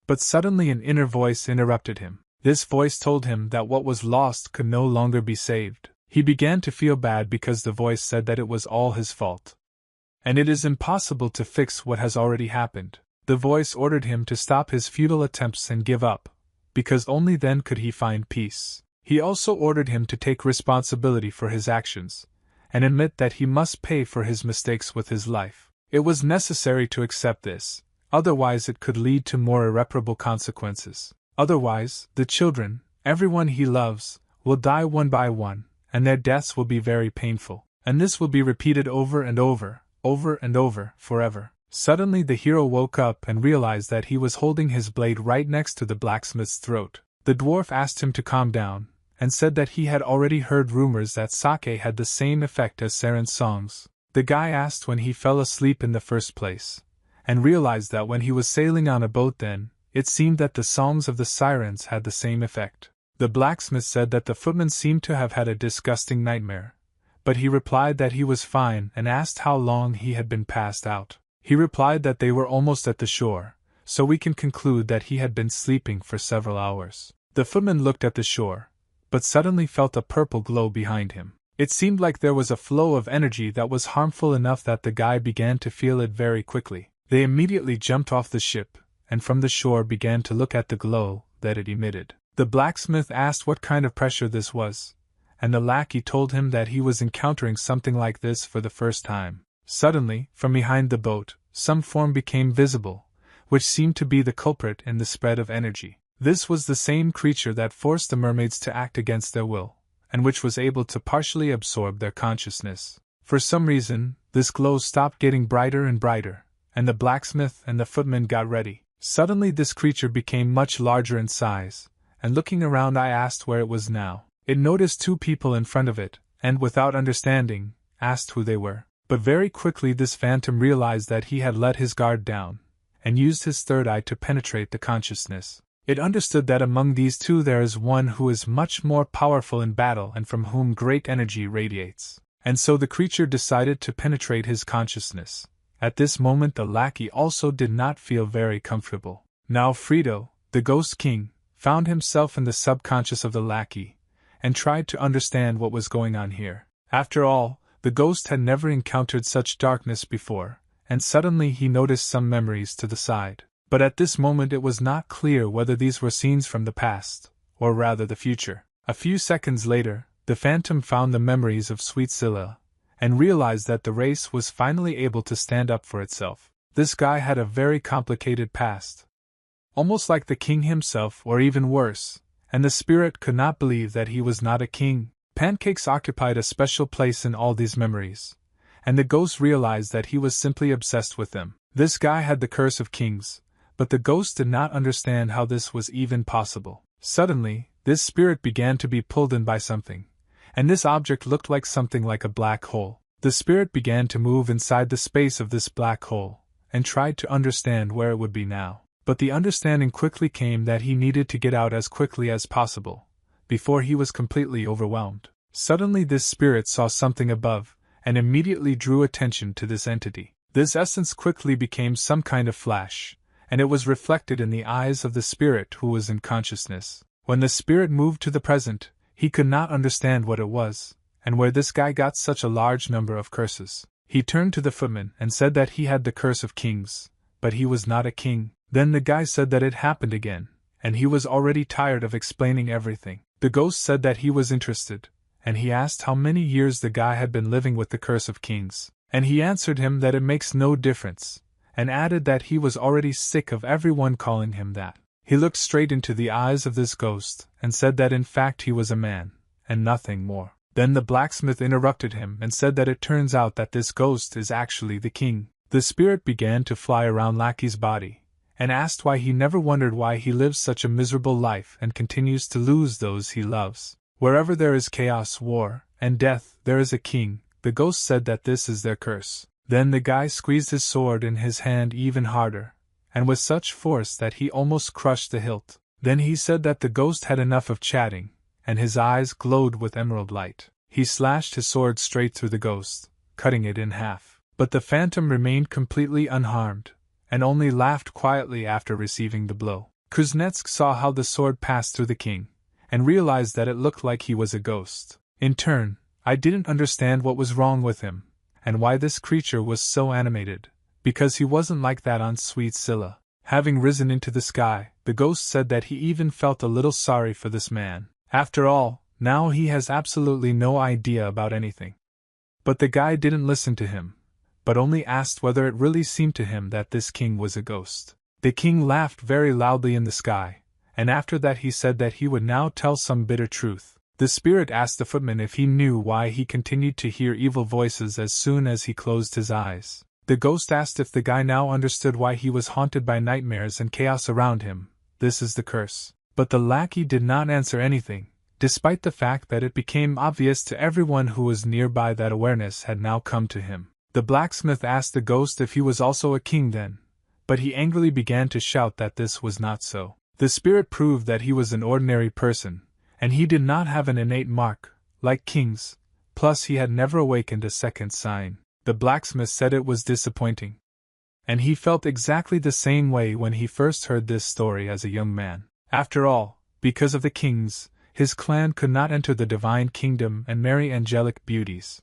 [SPEAKER 1] But suddenly an inner voice interrupted him. This voice told him that what was lost could no longer be saved. He began to feel bad because the voice said that it was all his fault. And it is impossible to fix what has already happened. The voice ordered him to stop his futile attempts and give up, because only then could he find peace. He also ordered him to take responsibility for his actions, and admit that he must pay for his mistakes with his life. It was necessary to accept this, otherwise it could lead to more irreparable consequences. Otherwise, the children, everyone he loves, will die one by one, and their deaths will be very painful. And this will be repeated over and over and over, forever. Suddenly the hero woke up and realized that he was holding his blade right next to the blacksmith's throat. The dwarf asked him to calm down, and said that he had already heard rumors that sake had the same effect as Saren's songs. The guy asked when he fell asleep in the first place, and realized that when he was sailing on a boat then, it seemed that the songs of the sirens had the same effect. The blacksmith said that the footman seemed to have had a disgusting nightmare, but he replied that he was fine and asked how long he had been passed out. He replied that they were almost at the shore, so we can conclude that he had been sleeping for several hours. The footman looked at the shore, but suddenly felt a purple glow behind him. It seemed like there was a flow of energy that was harmful enough that the guy began to feel it very quickly. They immediately jumped off the ship, and from the shore began to look at the glow that it emitted. The blacksmith asked what kind of pressure this was, and the lackey told him that he was encountering something like this for the first time. Suddenly, from behind the boat, some form became visible, which seemed to be the culprit in the spread of energy. This was the same creature that forced the mermaids to act against their will, and which was able to partially absorb their consciousness. For some reason, this glow stopped getting brighter and brighter, and the blacksmith and the footman got ready. Suddenly this creature became much larger in size, and looking around I asked where it was now. It noticed two people in front of it, and without understanding, asked who they were. But very quickly this phantom realized that he had let his guard down, and used his third eye to penetrate the consciousness. It understood that among these two there is one who is much more powerful in battle and from whom great energy radiates. And so the creature decided to penetrate his consciousness. At this moment the lackey also did not feel very comfortable. Now Frito, the Ghost King, found himself in the subconscious of the lackey, and tried to understand what was going on here. After all, the ghost had never encountered such darkness before, and suddenly he noticed some memories to the side. But at this moment it was not clear whether these were scenes from the past, or rather the future. A few seconds later, the phantom found the memories of sweet Sila, and realized that the race was finally able to stand up for itself. This guy had a very complicated past, almost like the king himself or even worse, and the spirit could not believe that he was not a king. Pancakes occupied a special place in all these memories, and the ghost realized that he was simply obsessed with them. This guy had the curse of kings, but the ghost did not understand how this was even possible. Suddenly, this spirit began to be pulled in by something, and this object looked like something like a black hole. The spirit began to move inside the space of this black hole, and tried to understand where it would be now. But the understanding quickly came that he needed to get out as quickly as possible, before he was completely overwhelmed. Suddenly this spirit saw something above, and immediately drew attention to this entity. This essence quickly became some kind of flash, and it was reflected in the eyes of the spirit who was in consciousness. When the spirit moved to the present, he could not understand what it was, and where this guy got such a large number of curses. He turned to the footman and said that he had the curse of kings, but he was not a king. Then the guy said that it happened again, and he was already tired of explaining everything. The ghost said that he was interested, and he asked how many years the guy had been living with the curse of kings. And he answered him that it makes no difference, and added that he was already sick of everyone calling him that. He looked straight into the eyes of this ghost, and said that in fact he was a man, and nothing more. Then the blacksmith interrupted him and said that it turns out that this ghost is actually the king. The spirit began to fly around Lackey's body, and asked why he never wondered why he lives such a miserable life and continues to lose those he loves. Wherever there is chaos, war, and death, there is a king. The ghost said that this is their curse. Then the guy squeezed his sword in his hand even harder, and with such force that he almost crushed the hilt. Then he said that the ghost had enough of chatting, and his eyes glowed with emerald light. He slashed his sword straight through the ghost, cutting it in half. But the phantom remained completely unharmed, and only laughed quietly after receiving the blow. Kuznetsk saw how the sword passed through the king, and realized that it looked like he was a ghost. In turn, I didn't understand what was wrong with him, and why this creature was so animated, because he wasn't like that on sweet Sila. Having risen into the sky, the ghost said that he even felt a little sorry for this man. After all, now he has absolutely no idea about anything. But the guy didn't listen to him, but only asked whether it really seemed to him that this king was a ghost. The king laughed very loudly in the sky, and after that he said that he would now tell some bitter truth. The spirit asked the footman if he knew why he continued to hear evil voices as soon as he closed his eyes. The ghost asked if the guy now understood why he was haunted by nightmares and chaos around him. This is the curse. But the lackey did not answer anything, despite the fact that it became obvious to everyone who was nearby that awareness had now come to him. The blacksmith asked the ghost if he was also a king then, but he angrily began to shout that this was not so. The spirit proved that he was an ordinary person, and he did not have an innate mark, like kings, plus he had never awakened a second sign. The blacksmith said it was disappointing. And he felt exactly the same way when he first heard this story as a young man. After all, because of the kings, his clan could not enter the divine kingdom and marry angelic beauties.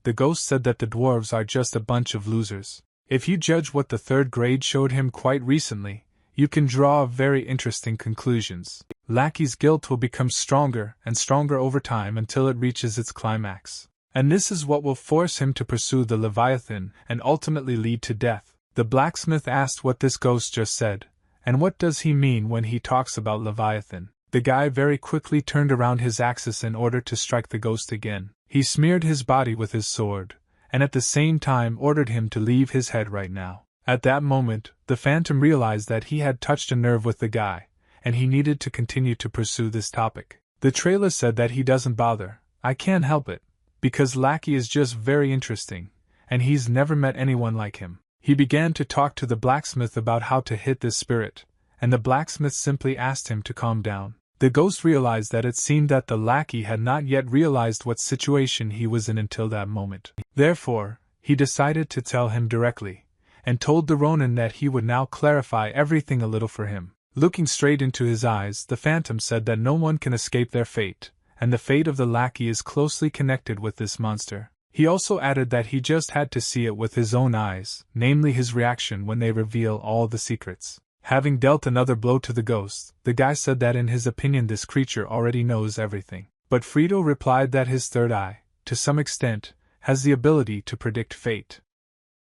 [SPEAKER 1] The ghost said that the dwarves are just a bunch of losers. If you judge what the third grade showed him quite recently, you can draw very interesting conclusions. Lackey's guilt will become stronger and stronger over time until it reaches its climax. And this is what will force him to pursue the Leviathan and ultimately lead to death. The blacksmith asked what this ghost just said, and what does he mean when he talks about Leviathan. The guy very quickly turned around his axis in order to strike the ghost again. He smeared his body with his sword, and at the same time ordered him to leave his head right now. At that moment, the phantom realized that he had touched a nerve with the guy, and he needed to continue to pursue this topic. The trailer said that he doesn't bother. I can't help it, because Lackey is just very interesting, and he's never met anyone like him. He began to talk to the blacksmith about how to hit this spirit, and the blacksmith simply asked him to calm down. The ghost realized that it seemed that the lackey had not yet realized what situation he was in until that moment. Therefore, he decided to tell him directly, and told the Ronin that he would now clarify everything a little for him. Looking straight into his eyes, the phantom said that no one can escape their fate, and the fate of the lackey is closely connected with this monster. He also added that he just had to see it with his own eyes, namely his reaction when they reveal all the secrets. Having dealt another blow to the ghost, the guy said that in his opinion this creature already knows everything. But Frito replied that his third eye, to some extent, has the ability to predict fate.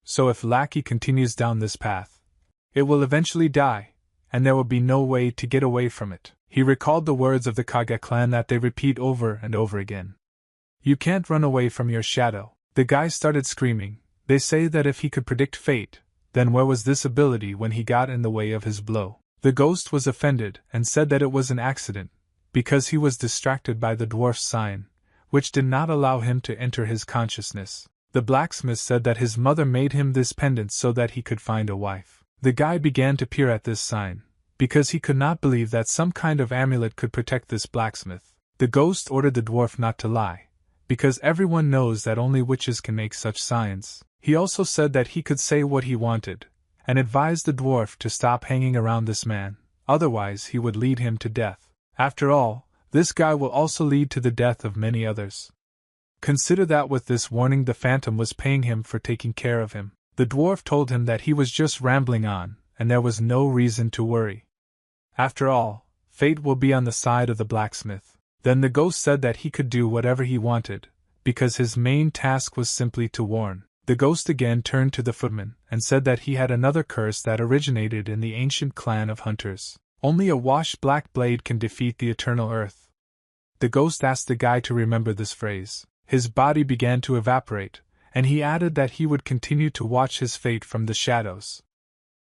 [SPEAKER 1] So if Lackey continues down this path, it will eventually die, and there will be no way to get away from it. He recalled the words of the Kage clan that they repeat over and over again. You can't run away from your shadow. The guy started screaming. They say that if he could predict fate, then where was this ability when he got in the way of his blow? The ghost was offended and said that it was an accident, because he was distracted by the dwarf's sign, which did not allow him to enter his consciousness. The blacksmith said that his mother made him this pendant so that he could find a wife. The guy began to peer at this sign, because he could not believe that some kind of amulet could protect this blacksmith. The ghost ordered the dwarf not to lie, because everyone knows that only witches can make such signs. He also said that he could say what he wanted, and advised the dwarf to stop hanging around this man, otherwise he would lead him to death. After all, this guy will also lead to the death of many others. Consider that with this warning the phantom was paying him for taking care of him. The dwarf told him that he was just rambling on, and there was no reason to worry. After all, fate will be on the side of the blacksmith. Then the ghost said that he could do whatever he wanted, because his main task was simply to warn. The ghost again turned to the footman and said that he had another curse that originated in the ancient clan of hunters. Only a washed black blade can defeat the eternal earth. The ghost asked the guy to remember this phrase. His body began to evaporate, and he added that he would continue to watch his fate from the shadows.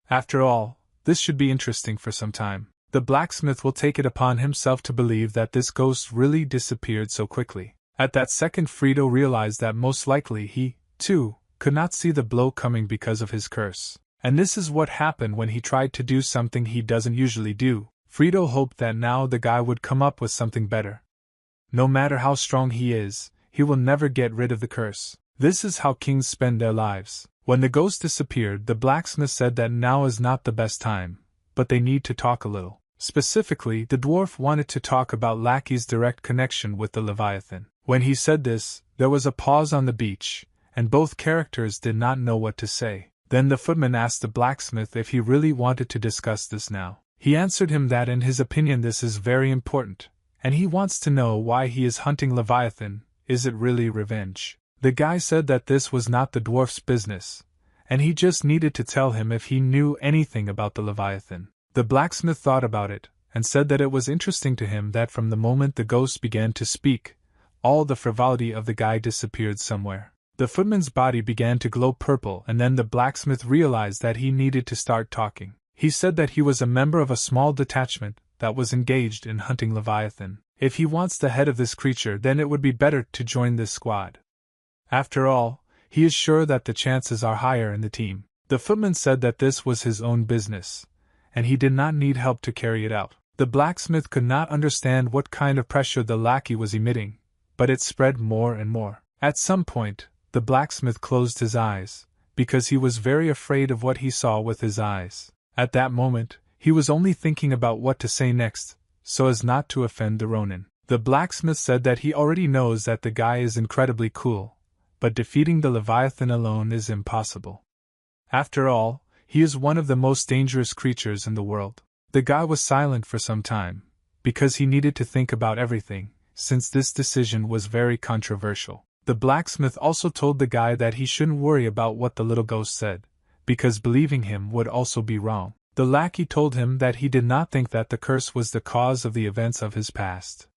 [SPEAKER 1] After all, this should be interesting for some time. The blacksmith will take it upon himself to believe that this ghost really disappeared so quickly. At that second, Frito realized that most likely he, too, could not see the blow coming because of his curse. And this is what happened when he tried to do something he doesn't usually do. Frito hoped that now the guy would come up with something better. No matter how strong he is, he will never get rid of the curse. This is how kings spend their lives. When the ghost disappeared, the blacksmith said that now is not the best time, but they need to talk a little. Specifically, the dwarf wanted to talk about Lackey's direct connection with the Leviathan. When he said this, there was a pause on the beach, and both characters did not know what to say. Then the footman asked the blacksmith if he really wanted to discuss this now. He answered him that in his opinion this is very important, and he wants to know why he is hunting Leviathan. Is it really revenge? The guy said that this was not the dwarf's business, and he just needed to tell him if he knew anything about the Leviathan. The blacksmith thought about it, and said that it was interesting to him that from the moment the ghost began to speak, all the frivolity of the guy disappeared somewhere. The footman's body began to glow purple, and then the blacksmith realized that he needed to start talking. He said that he was a member of a small detachment that was engaged in hunting Leviathan. If he wants the head of this creature, then it would be better to join this squad. After all, he is sure that the chances are higher in the team. The footman said that this was his own business, and he did not need help to carry it out. The blacksmith could not understand what kind of pressure the lackey was emitting, but it spread more and more. At some point, the blacksmith closed his eyes, because he was very afraid of what he saw with his eyes. At that moment, he was only thinking about what to say next, so as not to offend the Ronin. The blacksmith said that he already knows that the guy is incredibly cool, but defeating the Leviathan alone is impossible. After all, he is one of the most dangerous creatures in the world. The guy was silent for some time, because he needed to think about everything, since this decision was very controversial. The blacksmith also told the guy that he shouldn't worry about what the little ghost said, because believing him would also be wrong. The lackey told him that he did not think that the curse was the cause of the events of his past,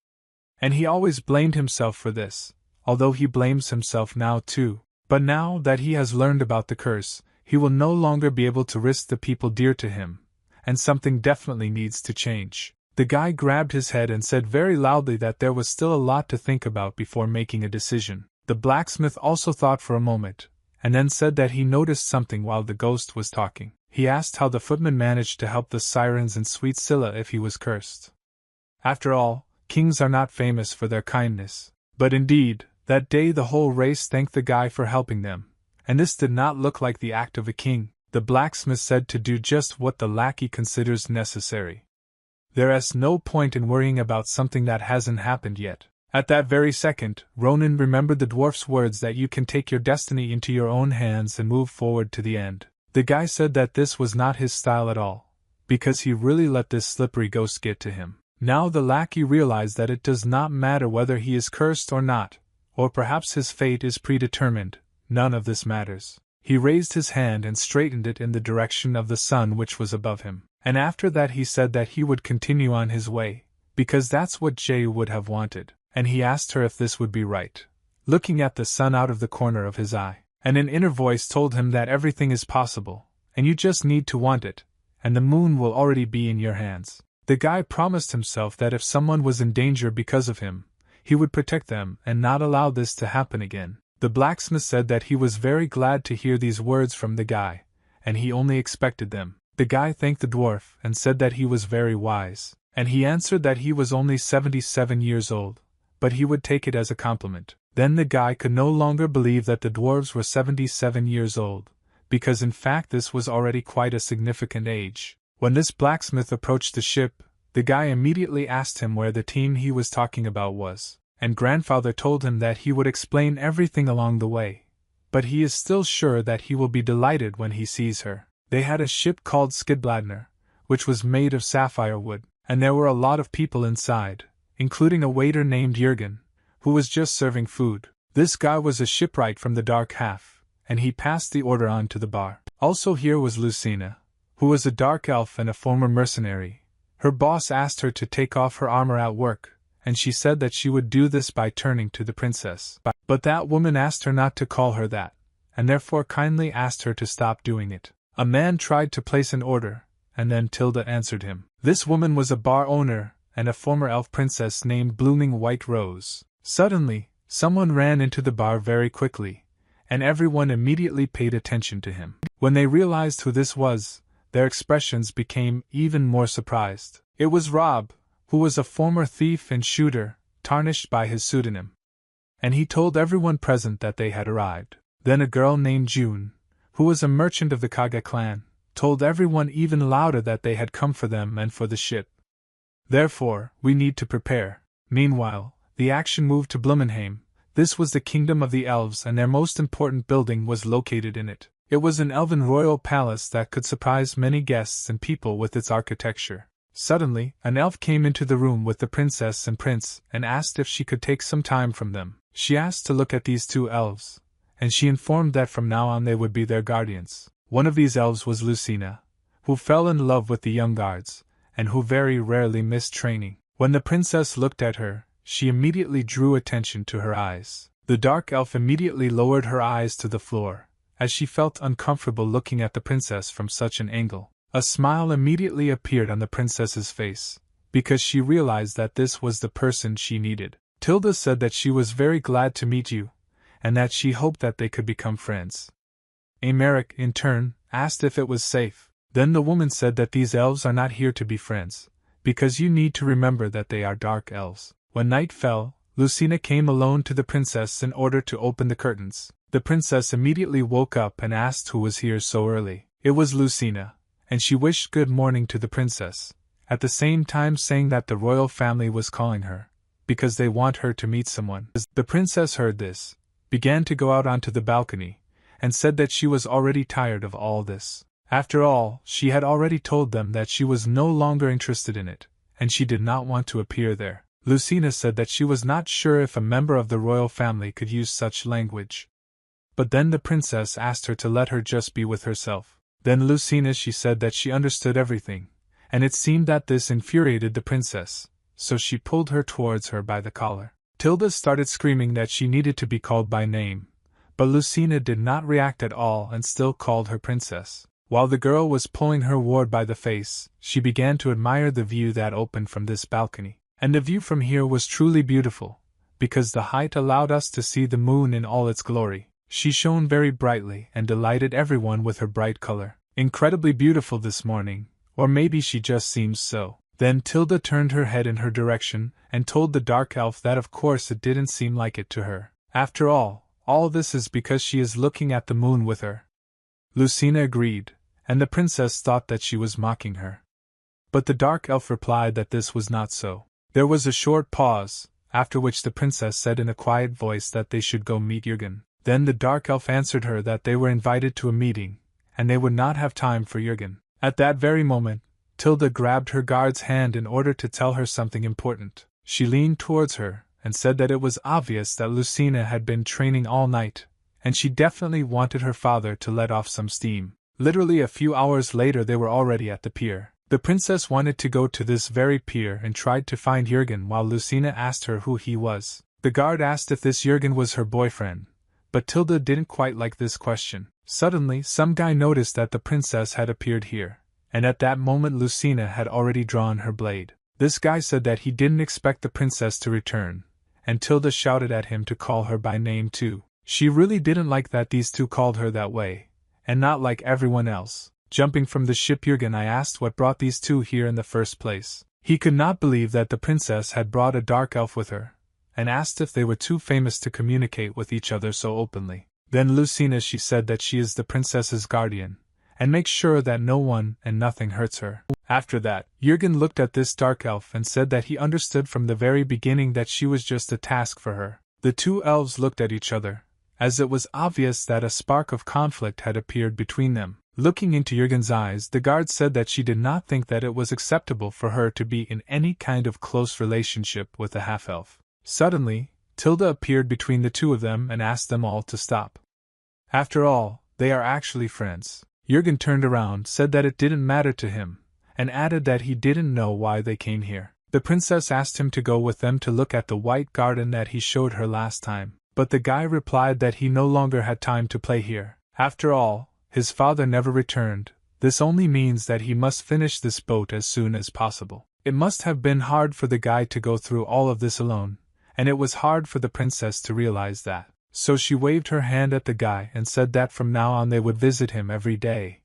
[SPEAKER 1] and he always blamed himself for this, although he blames himself now too. But now that he has learned about the curse, he will no longer be able to risk the people dear to him, and something definitely needs to change. The guy grabbed his head and said very loudly that there was still a lot to think about before making a decision. The blacksmith also thought for a moment, and then said that he noticed something while the ghost was talking. He asked how the footman managed to help the sirens and sweet Sila if he was cursed. After all, kings are not famous for their kindness. But indeed, that day the whole race thanked the guy for helping them, and this did not look like the act of a king. The blacksmith said to do just what the lackey considers necessary. There is no point in worrying about something that hasn't happened yet. At that very second, Ronin remembered the dwarf's words that you can take your destiny into your own hands and move forward to the end. The guy said that this was not his style at all, because he really let this slippery ghost get to him. Now the lackey realized that it does not matter whether he is cursed or not, or perhaps his fate is predetermined, none of this matters. He raised his hand and straightened it in the direction of the sun which was above him, and after that he said that he would continue on his way, because that's what Jay would have wanted. And he asked her if this would be right, looking at the sun out of the corner of his eye. And an inner voice told him that everything is possible, and you just need to want it, and the moon will already be in your hands. The guy promised himself that if someone was in danger because of him, he would protect them and not allow this to happen again. The blacksmith said that he was very glad to hear these words from the guy, and he only expected them. The guy thanked the dwarf and said that he was very wise, and he answered that he was only 77 years old. But he would take it as a compliment. Then the guy could no longer believe that the dwarves were 77 years old, because in fact this was already quite a significant age. When this blacksmith approached the ship, the guy immediately asked him where the team he was talking about was, and grandfather told him that he would explain everything along the way, but he is still sure that he will be delighted when he sees her. They had a ship called Skidbladner, which was made of sapphire wood, and there were a lot of people inside, including a waiter named Jurgen, who was just serving food. This guy was a shipwright from the Dark Half, and he passed the order on to the bar. Also here was Lucina, who was a dark elf and a former mercenary. Her boss asked her to take off her armor at work, and she said that she would do this by turning to the princess. But that woman asked her not to call her that, and therefore kindly asked her to stop doing it. A man tried to place an order, and then Tilda answered him. This woman was a bar owner and a former elf princess named Blooming White Rose. Suddenly, someone ran into the bar very quickly, and everyone immediately paid attention to him. When they realized who this was, their expressions became even more surprised. It was Rob, who was a former thief and shooter, tarnished by his pseudonym. And he told everyone present that they had arrived. Then a girl named June, who was a merchant of the Kage clan, told everyone even louder that they had come for them and for the ship. Therefore, we need to prepare. Meanwhile, the action moved to Blumenheim. This was the kingdom of the elves, and their most important building was located in it. It was an elven royal palace that could surprise many guests and people with its architecture. Suddenly, an elf came into the room with the princess and prince and asked if she could take some time from them. She asked to look at these two elves, and she informed that from now on they would be their guardians. One of these elves was Lucina, who fell in love with the young guards, and who very rarely missed training. When the princess looked at her, she immediately drew attention to her eyes. The dark elf immediately lowered her eyes to the floor, as she felt uncomfortable looking at the princess from such an angle. A smile immediately appeared on the princess's face, because she realized that this was the person she needed. Tilda said that she was very glad to meet you, and that she hoped that they could become friends. Amaric, in turn, asked if it was safe. Then the woman said that these elves are not here to be friends, because you need to remember that they are dark elves. When night fell, Lucina came alone to the princess in order to open the curtains. The princess immediately woke up and asked who was here so early. It was Lucina, and she wished good morning to the princess, at the same time saying that the royal family was calling her, because they want her to meet someone. The princess heard this, began to go out onto the balcony, and said that she was already tired of all this. After all, she had already told them that she was no longer interested in it, and she did not want to appear there. Lucina said that she was not sure if a member of the royal family could use such language. But then the princess asked her to let her just be with herself. Then Lucina she said that she understood everything, and it seemed that this infuriated the princess, so she pulled her towards her by the collar. Tilda started screaming that she needed to be called by name, but Lucina did not react at all and still called her princess. While the girl was pulling her ward by the face, she began to admire the view that opened from this balcony. And the view from here was truly beautiful, because the height allowed us to see the moon in all its glory. She shone very brightly and delighted everyone with her bright color. Incredibly beautiful this morning, or maybe she just seems so. Then Tilda turned her head in her direction and told the dark elf that of course it didn't seem like it to her. After all this is because she is looking at the moon with her. Lucina agreed, and the princess thought that she was mocking her. But the dark elf replied that this was not so. There was a short pause, after which the princess said in a quiet voice that they should go meet Jürgen. Then the dark elf answered her that they were invited to a meeting, and they would not have time for Jürgen. At that very moment, Tilda grabbed her guard's hand in order to tell her something important. She leaned towards her, and said that it was obvious that Lucina had been training all night, and she definitely wanted her father to let off some steam. Literally a few hours later they were already at the pier. The princess wanted to go to this very pier and tried to find Jürgen while Lucina asked her who he was. The guard asked if this Jürgen was her boyfriend, but Tilda didn't quite like this question. Suddenly some guy noticed that the princess had appeared here, and at that moment Lucina had already drawn her blade. This guy said that he didn't expect the princess to return, and Tilda shouted at him to call her by name too. She really didn't like that these two called her that way, and not like everyone else. Jumping from the ship Jürgen, I asked what brought these two here in the first place. He could not believe that the princess had brought a dark elf with her, and asked if they were too famous to communicate with each other so openly. Then Lucina she said that she is the princess's guardian, and makes sure that no one and nothing hurts her. After that, Jürgen looked at this dark elf and said that he understood from the very beginning that she was just a task for her. The two elves looked at each other, as it was obvious that a spark of conflict had appeared between them. Looking into Jürgen's eyes, the guard said that she did not think that it was acceptable for her to be in any kind of close relationship with a half-elf. Suddenly, Tilda appeared between the two of them and asked them all to stop. After all, they are actually friends. Jürgen turned around, said that it didn't matter to him, and added that he didn't know why they came here. The princess asked him to go with them to look at the white garden that he showed her last time, but the guy replied that he no longer had time to play here. After all, his father never returned. This only means that he must finish this boat as soon as possible. It must have been hard for the guy to go through all of this alone, and it was hard for the princess to realize that. So she waved her hand at the guy and said that from now on they would visit him every day.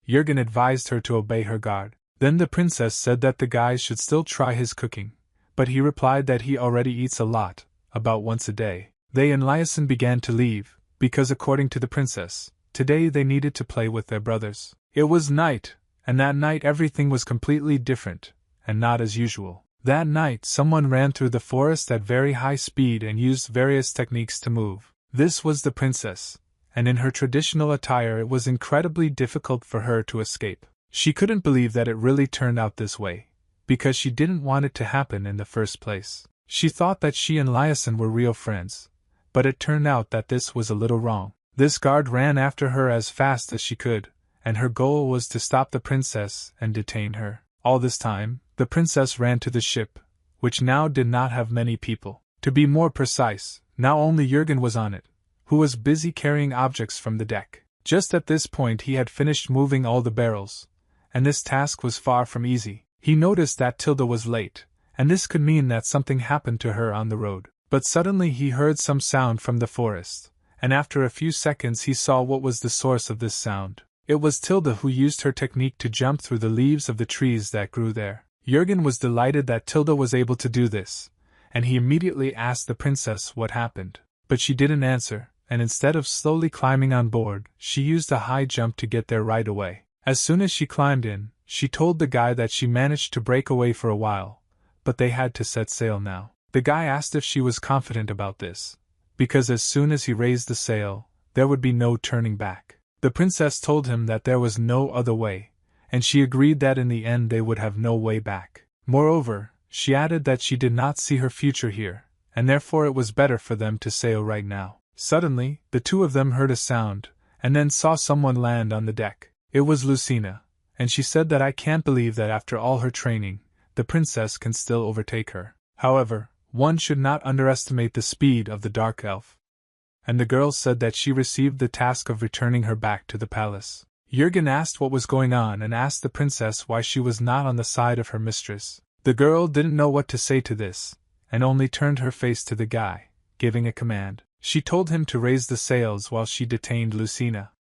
[SPEAKER 1] Jürgen advised her to obey her guard. Then the princess said that the guy should still try his cooking, but he replied that he already eats a lot, about once a day. They and Lyason began to leave, because according to the princess, today they needed to play with their brothers. It was night, and that night everything was completely different, and not as usual. That night someone ran through the forest at very high speed and used various techniques to move. This was the princess, and in her traditional attire it was incredibly difficult for her to escape. She couldn't believe that it really turned out this way, because she didn't want it to happen in the first place. She thought that she and Lyason were real friends, but it turned out that this was a little wrong. This guard ran after her as fast as she could, and her goal was to stop the princess and detain her. All this time, the princess ran to the ship, which now did not have many people. To be more precise, now only Jürgen was on it, who was busy carrying objects from the deck. Just at this point he had finished moving all the barrels, and this task was far from easy. He noticed that Tilda was late, and this could mean that something happened to her on the road. But suddenly he heard some sound from the forest, and after a few seconds he saw what was the source of this sound. It was Tilda who used her technique to jump through the leaves of the trees that grew there. Jürgen was delighted that Tilda was able to do this, and he immediately asked the princess what happened. But she didn't answer, and instead of slowly climbing on board, she used a high jump to get there right away. As soon as she climbed in, she told the guy that she managed to break away for a while, but they had to set sail now. The guy asked if she was confident about this, because as soon as he raised the sail, there would be no turning back. The princess told him that there was no other way, and she agreed that in the end they would have no way back. Moreover, she added that she did not see her future here, and therefore it was better for them to sail right now. Suddenly, the two of them heard a sound, and then saw someone land on the deck. It was Lucina, and she said that I can't believe that after all her training, the princess can still overtake her. However, one should not underestimate the speed of the dark elf. And the girl said that she received the task of returning her back to the palace. Jürgen asked what was going on and asked the princess why she was not on the side of her mistress. The girl didn't know what to say to this, and only turned her face to the guy, giving a command. She told him to raise the sails while she detained Lucina.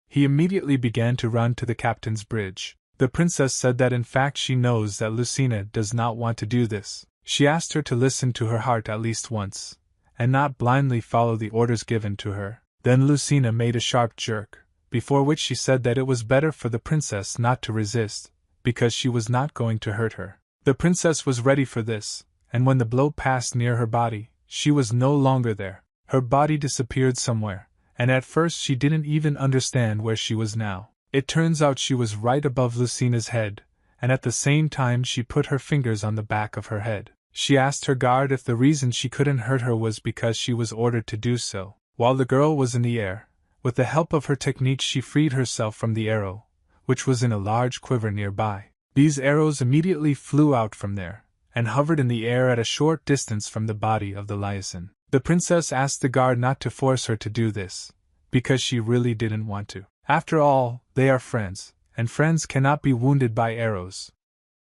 [SPEAKER 1] He immediately began to run to the captain's bridge. The princess said that in fact she knows that Lucina does not want to do this. She asked her to listen to her heart at least once, and not blindly follow the orders given to her. Then Lucina made a sharp jerk, before which she said that it was better for the princess not to resist, because she was not going to hurt her. The princess was ready for this, and when the blow passed near her body, she was no longer there. Her body disappeared somewhere, and at first she didn't even understand where she was now. It turns out she was right above Lucina's head, and at the same time she put her fingers on the back of her head. She asked her guard if the reason she couldn't hurt her was because she was ordered to do so. While the girl was in the air, with the help of her technique she freed herself from the arrow, which was in a large quiver nearby. These arrows immediately flew out from there, and hovered in the air at a short distance from the body of the Lyason. The princess asked the guard not to force her to do this, because she really didn't want to. After all, they are friends, and friends cannot be wounded by arrows.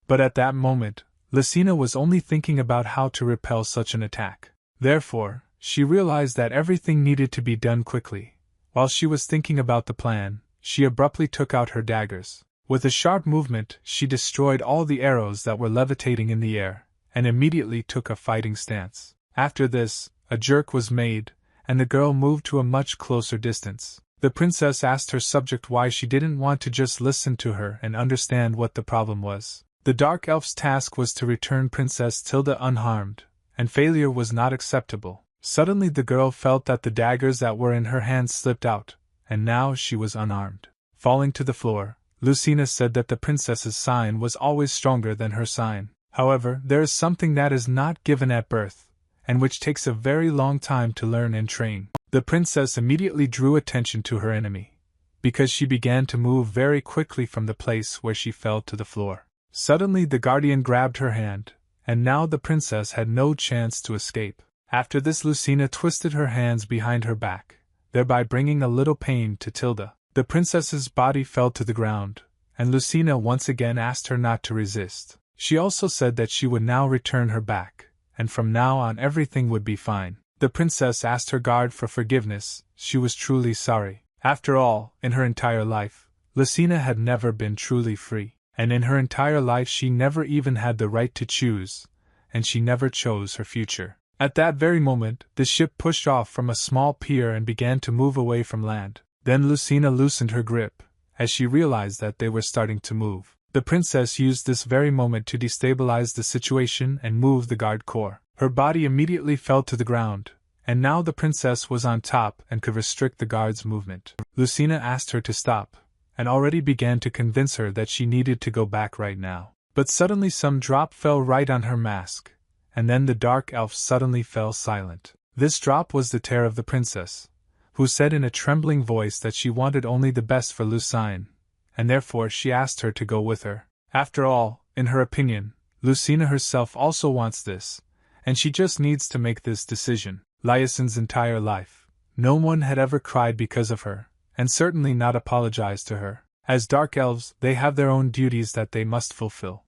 [SPEAKER 1] But at that moment, Lucina was only thinking about how to repel such an attack. Therefore, she realized that everything needed to be done quickly. While she was thinking about the plan, she abruptly took out her daggers. With a sharp movement, she destroyed all the arrows that were levitating in the air, and immediately took a fighting stance. After this, a jerk was made, and the girl moved to a much closer distance. The princess asked her subject why she didn't want to just listen to her and understand what the problem was. The dark elf's task was to return Princess Tilda unharmed, and failure was not acceptable. Suddenly the girl felt that the daggers that were in her hands slipped out, and now she was unarmed. Falling to the floor, Lucina said that the princess's sign was always stronger than her sign. However, there is something that is not given at birth, and which takes a very long time to learn and train. The princess immediately drew attention to her enemy, because she began to move very quickly from the place where she fell to the floor. Suddenly the guardian grabbed her hand, and now the princess had no chance to escape. After this, Lucina twisted her hands behind her back, thereby bringing a little pain to Tilda. The princess's body fell to the ground, and Lucina once again asked her not to resist. She also said that she would now return her back, and from now on everything would be fine. The princess asked her guard for forgiveness. She was truly sorry. After all, in her entire life, Lucina had never been truly free, and in her entire life she never even had the right to choose, and she never chose her future. At that very moment, the ship pushed off from a small pier and began to move away from land. Then Lucina loosened her grip, as she realized that they were starting to move. The princess used this very moment to destabilize the situation and move the guard corps. Her body immediately fell to the ground, and now the princess was on top and could restrict the guard's movement. Lucina asked her to stop, and already began to convince her that she needed to go back right now. But suddenly some drop fell right on her mask, and then the dark elf suddenly fell silent. This drop was the tear of the princess, who said in a trembling voice that she wanted only the best for Lucine, and therefore she asked her to go with her. After all, in her opinion, Lucina herself also wants this, and she just needs to make this decision. Lyacin's entire life, no one had ever cried because of her, and certainly not apologized to her. As dark elves, they have their own duties that they must fulfill.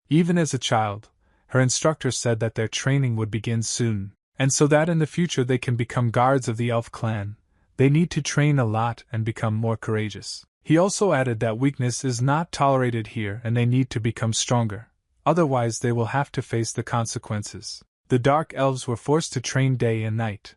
[SPEAKER 1] Even as a child, her instructor said that their training would begin soon, and so that in the future they can become guards of the elf clan, they need to train a lot and become more courageous. He also added that weakness is not tolerated here and they need to become stronger, otherwise they will have to face the consequences. The dark elves were forced to train day and night.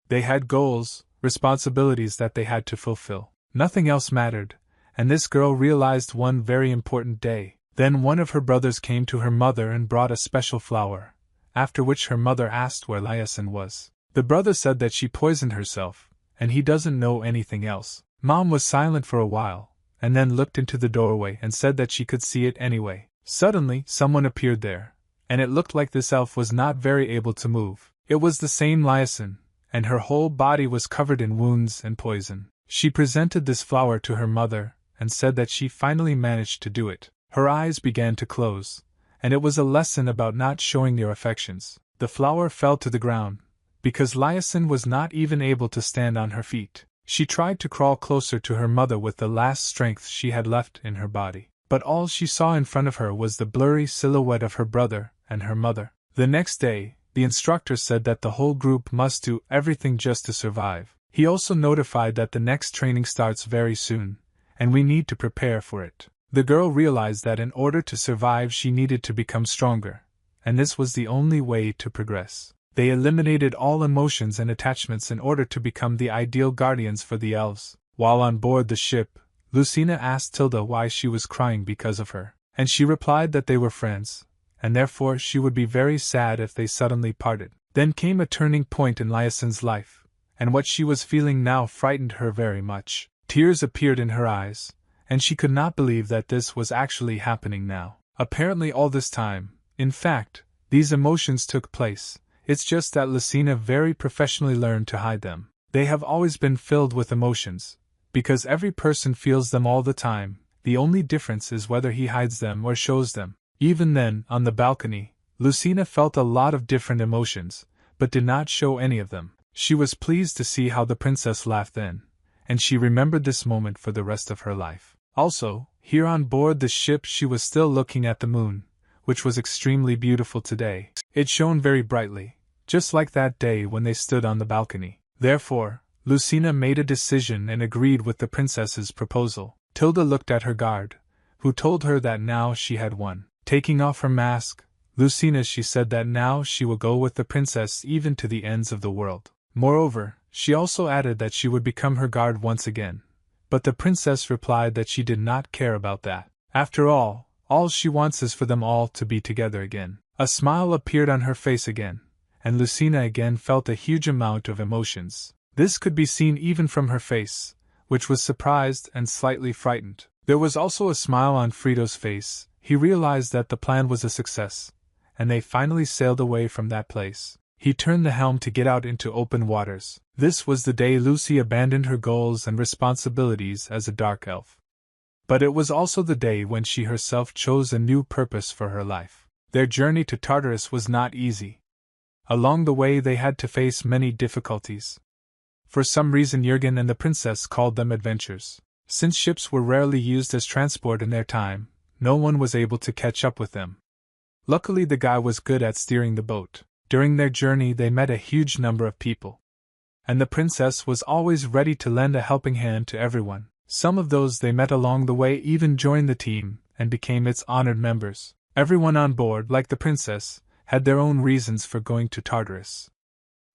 [SPEAKER 1] They had goals, responsibilities that they had to fulfill. Nothing else mattered, and this girl realized one very important day. Then one of her brothers came to her mother and brought a special flower, after which her mother asked where Lyacin was. The brother said that she poisoned herself, and he doesn't know anything else. Mom was silent for a while, and then looked into the doorway and said that she could see it anyway. Suddenly, someone appeared there, and it looked like this elf was not very able to move. It was the same Lyacin, and her whole body was covered in wounds and poison. She presented this flower to her mother, and said that she finally managed to do it. Her eyes began to close, and it was a lesson about not showing your affections. The flower fell to the ground, because Lyacin was not even able to stand on her feet. She tried to crawl closer to her mother with the last strength she had left in her body, but all she saw in front of her was the blurry silhouette of her brother and her mother. The next day, the instructor said that the whole group must do everything just to survive. He also notified that the next training starts very soon, and we need to prepare for it. The girl realized that in order to survive she needed to become stronger, and this was the only way to progress. They eliminated all emotions and attachments in order to become the ideal guardians for the elves. While on board the ship, Lucina asked Tilda why she was crying because of her, and she replied that they were friends, and therefore she would be very sad if they suddenly parted. Then came a turning point in Lyacin's life, and what she was feeling now frightened her very much. Tears appeared in her eyes, and she could not believe that this was actually happening now. Apparently all this time, in fact, these emotions took place. It's just that Lucina very professionally learned to hide them. They have always been filled with emotions, because every person feels them all the time. The only difference is whether he hides them or shows them. Even then, on the balcony, Lucina felt a lot of different emotions, but did not show any of them. She was pleased to see how the princess laughed then, and she remembered this moment for the rest of her life. Also, here on board the ship she was still looking at the moon, which was extremely beautiful today. It shone very brightly, just like that day when they stood on the balcony. Therefore, Lucina made a decision and agreed with the princess's proposal. Tilda looked at her guard, who told her that now she had won. Taking off her mask, Lucina she said that now she will go with the princess even to the ends of the world. Moreover, she also added that she would become her guard once again. But the princess replied that she did not care about that. After all she wants is for them all to be together again. A smile appeared on her face again, and Lucina again felt a huge amount of emotions. This could be seen even from her face, which was surprised and slightly frightened. There was also a smile on Frito's face. He realized that the plan was a success, and they finally sailed away from that place. He turned the helm to get out into open waters. This was the day Lucy abandoned her goals and responsibilities as a dark elf. But it was also the day when she herself chose a new purpose for her life. Their journey to Tartarus was not easy. Along the way they had to face many difficulties. For some reason Jurgen and the princess called them adventures. Since ships were rarely used as transport in their time, no one was able to catch up with them. Luckily the guy was good at steering the boat. During their journey they met a huge number of people. And the princess was always ready to lend a helping hand to everyone. Some of those they met along the way even joined the team and became its honored members. Everyone on board, like the princess, had their own reasons for going to Tartarus,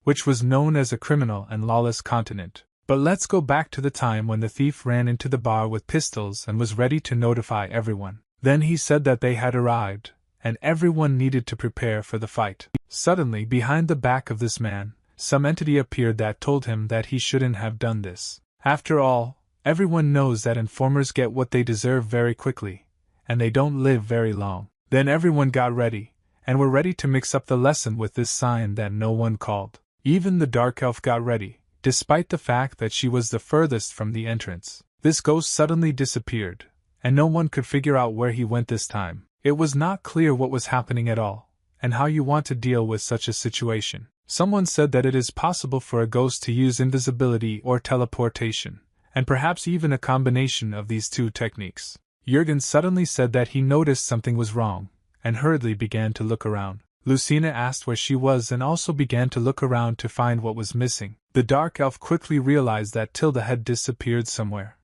[SPEAKER 1] which was known as a criminal and lawless continent. But let's go back to the time when the thief ran into the bar with pistols and was ready to notify everyone. Then he said that they had arrived, and everyone needed to prepare for the fight. Suddenly, behind the back of this man, some entity appeared that told him that he shouldn't have done this. After all, everyone knows that informers get what they deserve very quickly, and they don't live very long. Then everyone got ready, and were ready to mix up the lesson with this sign that no one called. Even the dark elf got ready, despite the fact that she was the furthest from the entrance. This ghost suddenly disappeared, and no one could figure out where he went this time. It was not clear what was happening at all, and how you want to deal with such a situation. Someone said that it is possible for a ghost to use invisibility or teleportation, and perhaps even a combination of these two techniques. Jurgen suddenly said that he noticed something was wrong, and hurriedly began to look around. Lucina asked where she was and also began to look around to find what was missing. The dark elf quickly realized that Tilda had disappeared somewhere.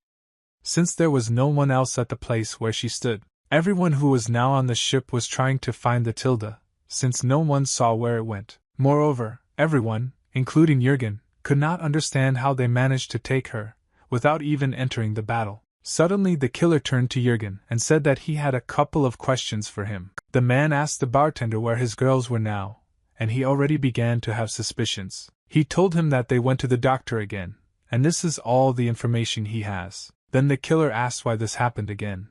[SPEAKER 1] Since there was no one else at the place where she stood, everyone who was now on the ship was trying to find the Tilda, since no one saw where it went. Moreover, everyone, including Jurgen, could not understand how they managed to take her, without even entering the battle. Suddenly the killer turned to Jurgen and said that he had a couple of questions for him. The man asked the bartender where his girls were now, and he already began to have suspicions. He told him that they went to the doctor again, and this is all the information he has. Then the killer asked why this happened again.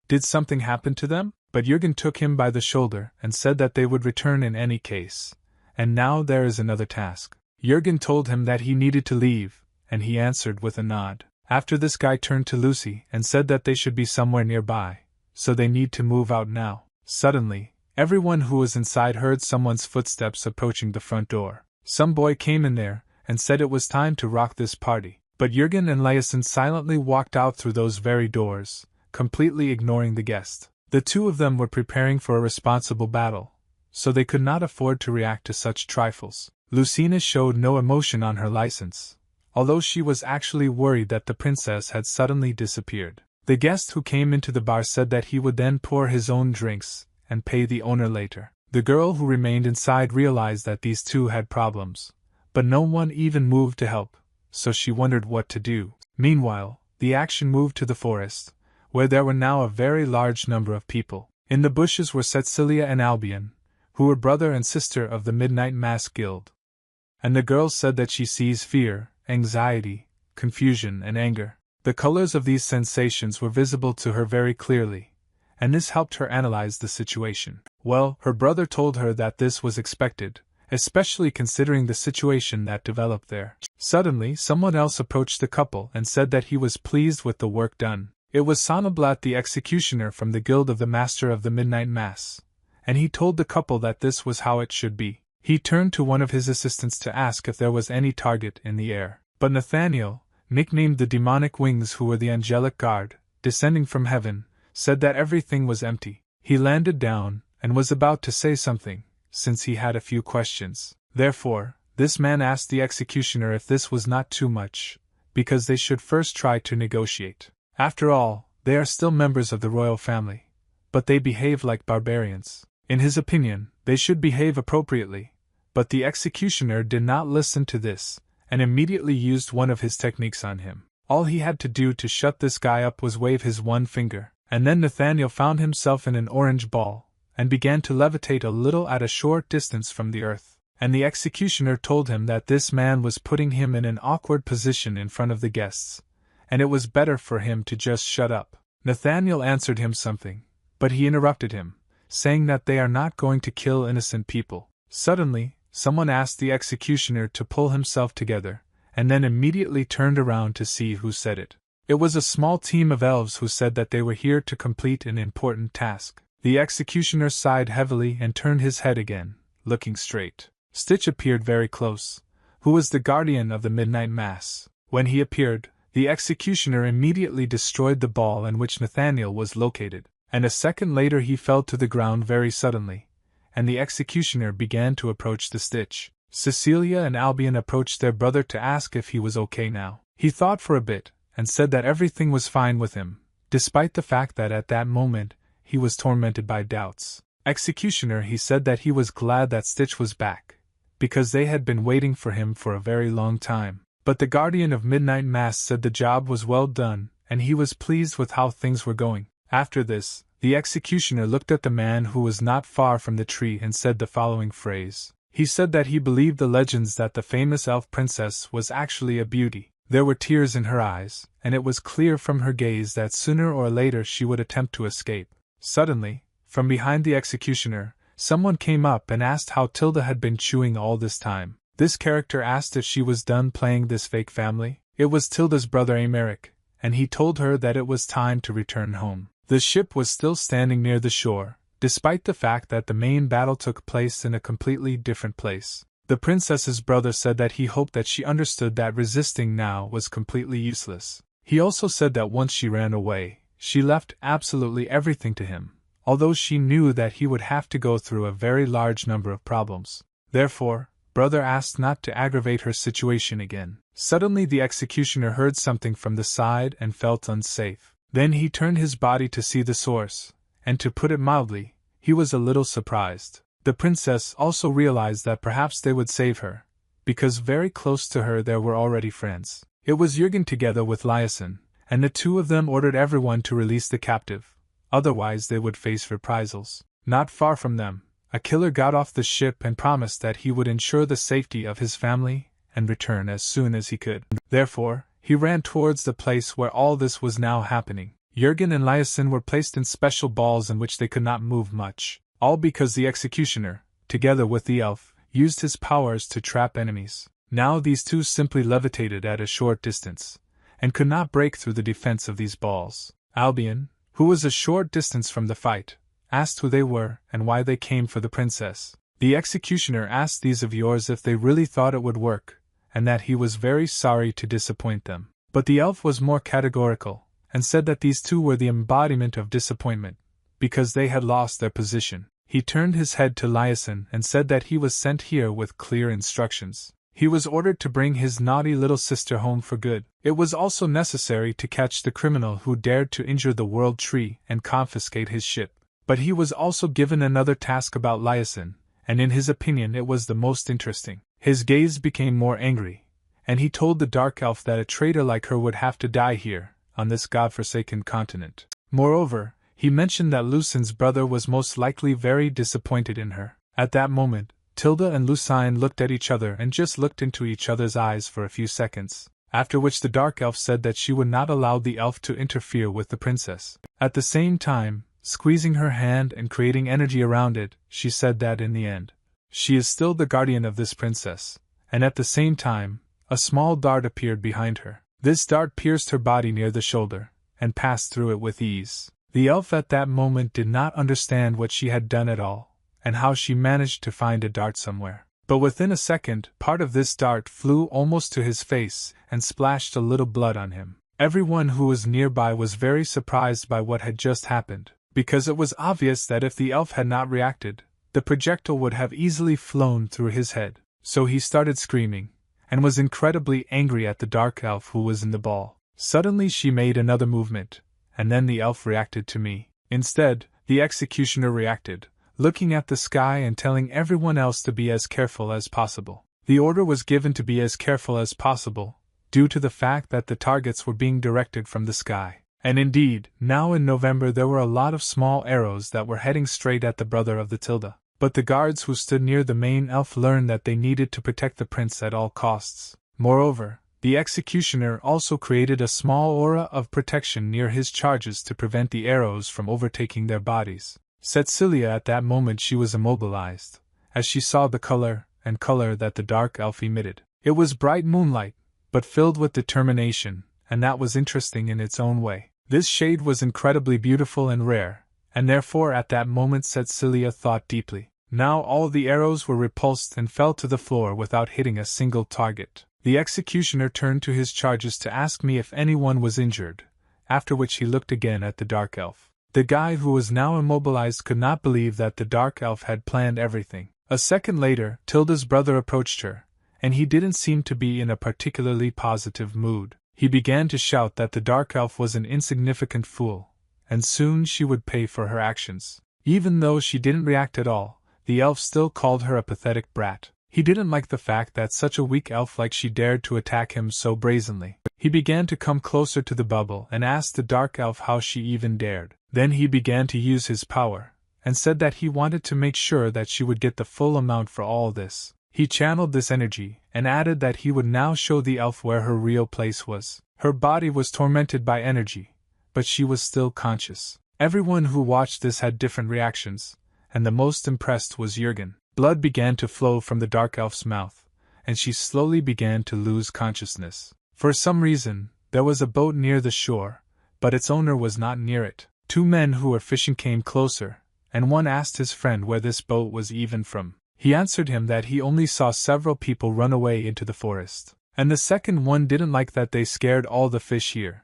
[SPEAKER 1] Did something happen to them? But Jurgen took him by the shoulder and said that they would return in any case. And now there is another task. Jurgen told him that he needed to leave, and he answered with a nod. After this guy turned to Lucy and said that they should be somewhere nearby, so they need to move out now. Suddenly, everyone who was inside heard someone's footsteps approaching the front door. Some boy came in there and said it was time to rock this party. But Jurgen and Lyason silently walked out through those very doors, completely ignoring the guest. The two of them were preparing for a responsible battle, so they could not afford to react to such trifles. Lucina showed no emotion on her license, although she was actually worried that the princess had suddenly disappeared. The guest who came into the bar said that he would then pour his own drinks and pay the owner later. The girl who remained inside realized that these two had problems, but no one even moved to help, so she wondered what to do. Meanwhile, the action moved to the forest, where there were now a very large number of people. In the bushes were Cecilia and Albion, who were brother and sister of the Midnight Mass Guild. And the girl said that she sees fear, anxiety, confusion, and anger. The colors of these sensations were visible to her very clearly, and this helped her analyze the situation. Well, her brother told her that this was expected, especially considering the situation that developed there. Suddenly, someone else approached the couple and said that he was pleased with the work done. It was Sonoblat, the executioner from the Guild of the Master of the Midnight Mass, and he told the couple that this was how it should be. He turned to one of his assistants to ask if there was any target in the air. But Nathaniel, nicknamed the Demonic Wings, who were the angelic guard, descending from heaven, said that everything was empty. He landed down, and was about to say something, since he had a few questions. Therefore, this man asked the executioner if this was not too much, because they should first try to negotiate. After all, they are still members of the royal family, but they behave like barbarians. In his opinion, they should behave appropriately, but the executioner did not listen to this, and immediately used one of his techniques on him. All he had to do to shut this guy up was wave his one finger, and then Nathaniel found himself in an orange ball, and began to levitate a little at a short distance from the earth. And the executioner told him that this man was putting him in an awkward position in front of the guests, and it was better for him to just shut up. Nathaniel answered him something, but he interrupted him, saying that they are not going to kill innocent people. Suddenly, Someone asked the executioner to pull himself together, and then immediately turned around to see who said it. It was a small team of elves who said that they were here to complete an important task. The executioner sighed heavily and turned his head again, looking straight. Stitch appeared very close, who was the guardian of the midnight mass. When he appeared, the executioner immediately destroyed the ball in which Nathaniel was located, and a second later he fell to the ground very suddenly, and the executioner began to approach the Stitch. Cecilia and Albion approached their brother to ask if he was okay now. He thought for a bit, and said that everything was fine with him, despite the fact that at that moment, he was tormented by doubts. Executioner, he said that he was glad that Stitch was back, because they had been waiting for him for a very long time. But the Guardian of Midnight Mass said the job was well done, and he was pleased with how things were going. After this, the executioner looked at the man who was not far from the tree and said the following phrase. He said that he believed the legends that the famous elf princess was actually a beauty. There were tears in her eyes, and it was clear from her gaze that sooner or later she would attempt to escape. Suddenly, from behind the executioner, someone came up and asked how Tilda had been chewing all this time. This character asked if she was done playing this fake family. It was Tilda's brother Amaric, and he told her that it was time to return home. The ship was still standing near the shore, despite the fact that the main battle took place in a completely different place. The princess's brother said that he hoped that she understood that resisting now was completely useless. He also said that once she ran away, she left absolutely everything to him, although she knew that he would have to go through a very large number of problems. Therefore, brother asked not to aggravate her situation again. Suddenly the executioner heard something from the side and felt unsafe. Then he turned his body to see the source, and to put it mildly, he was a little surprised. The princess also realized that perhaps they would save her, because very close to her there were already friends. It was Jürgen together with Lyason, and the two of them ordered everyone to release the captive, otherwise they would face reprisals. Not far from them, a killer got off the ship and promised that he would ensure the safety of his family and return as soon as he could. Therefore, he ran towards the place where all this was now happening. Jürgen and Lyason were placed in special balls in which they could not move much, all because the executioner, together with the elf, used his powers to trap enemies. Now these two simply levitated at a short distance, and could not break through the defense of these balls. Albion, who was a short distance from the fight, asked who they were and why they came for the princess. The executioner asked these of yours if they really thought it would work, and that he was very sorry to disappoint them. But the elf was more categorical, and said that these two were the embodiment of disappointment, because they had lost their position. He turned his head to Lyason and said that he was sent here with clear instructions. He was ordered to bring his naughty little sister home for good. It was also necessary to catch the criminal who dared to injure the World Tree and confiscate his ship. But he was also given another task about Lyason, and in his opinion it was the most interesting. His gaze became more angry, and he told the Dark Elf that a traitor like her would have to die here, on this godforsaken continent. Moreover, he mentioned that Lucien's brother was most likely very disappointed in her. At that moment, Tilda and Lucien looked at each other and just looked into each other's eyes for a few seconds, after which the Dark Elf said that she would not allow the elf to interfere with the princess. At the same time, squeezing her hand and creating energy around it, she said that in the end, she is still the guardian of this princess, and at the same time, a small dart appeared behind her. This dart pierced her body near the shoulder, and passed through it with ease. The elf at that moment did not understand what she had done at all, and how she managed to find a dart somewhere. But within a second, part of this dart flew almost to his face and splashed a little blood on him. Everyone who was nearby was very surprised by what had just happened, because it was obvious that if the elf had not reacted, the projectile would have easily flown through his head. So he started screaming, and was incredibly angry at the Dark Elf who was in the ball. Suddenly she made another movement, and then the elf reacted to me. Instead, the executioner reacted, looking at the sky and telling everyone else to be as careful as possible. The order was given to be as careful as possible, due to the fact that the targets were being directed from the sky. And indeed, now in November there were a lot of small arrows that were heading straight at the brother of the Tilda. But the guards who stood near the main elf learned that they needed to protect the prince at all costs. Moreover, the executioner also created a small aura of protection near his charges to prevent the arrows from overtaking their bodies. Cecilia at that moment she was immobilized, as she saw the color and color that the dark elf emitted. It was bright moonlight, but filled with determination, and that was interesting in its own way. This shade was incredibly beautiful and rare, and therefore at that moment Sila thought deeply. Now all the arrows were repulsed and fell to the floor without hitting a single target. The executioner turned to his charges to ask me if anyone was injured, after which he looked again at the dark elf. The guy who was now immobilized could not believe that the dark elf had planned everything. A second later, Tilda's brother approached her, and he didn't seem to be in a particularly positive mood. He began to shout that the dark elf was an insignificant fool, and soon she would pay for her actions. Even though she didn't react at all, the elf still called her a pathetic brat. He didn't like the fact that such a weak elf like she dared to attack him so brazenly. He began to come closer to the bubble and asked the dark elf how she even dared. Then he began to use his power, and said that he wanted to make sure that she would get the full amount for all this. He channeled this energy, and added that he would now show the elf where her real place was. Her body was tormented by energy, but she was still conscious. Everyone who watched this had different reactions, and the most impressed was Jurgen. Blood began to flow from the dark elf's mouth, and she slowly began to lose consciousness. For some reason, there was a boat near the shore, but its owner was not near it. Two men who were fishing came closer, and one asked his friend where this boat was even from. He answered him that he only saw several people run away into the forest, and the second one didn't like that they scared all the fish here.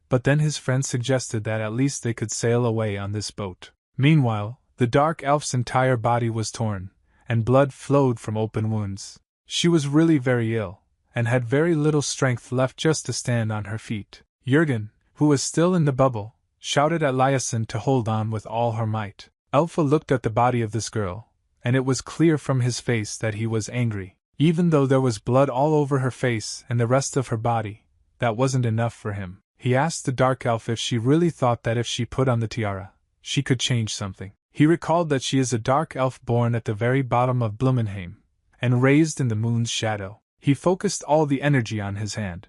[SPEAKER 1] But then his friend suggested that at least they could sail away on this boat. Meanwhile, the dark elf's entire body was torn, and blood flowed from open wounds. She was really very ill, and had very little strength left just to stand on her feet. Jurgen, who was still in the bubble, shouted at Lyasin to hold on with all her might. Elfa looked at the body of this girl, and it was clear from his face that he was angry. Even though there was blood all over her face and the rest of her body, that wasn't enough for him. He asked the dark elf if she really thought that if she put on the tiara, she could change something. He recalled that she is a dark elf born at the very bottom of Blumenheim, and raised in the moon's shadow. He focused all the energy on his hand.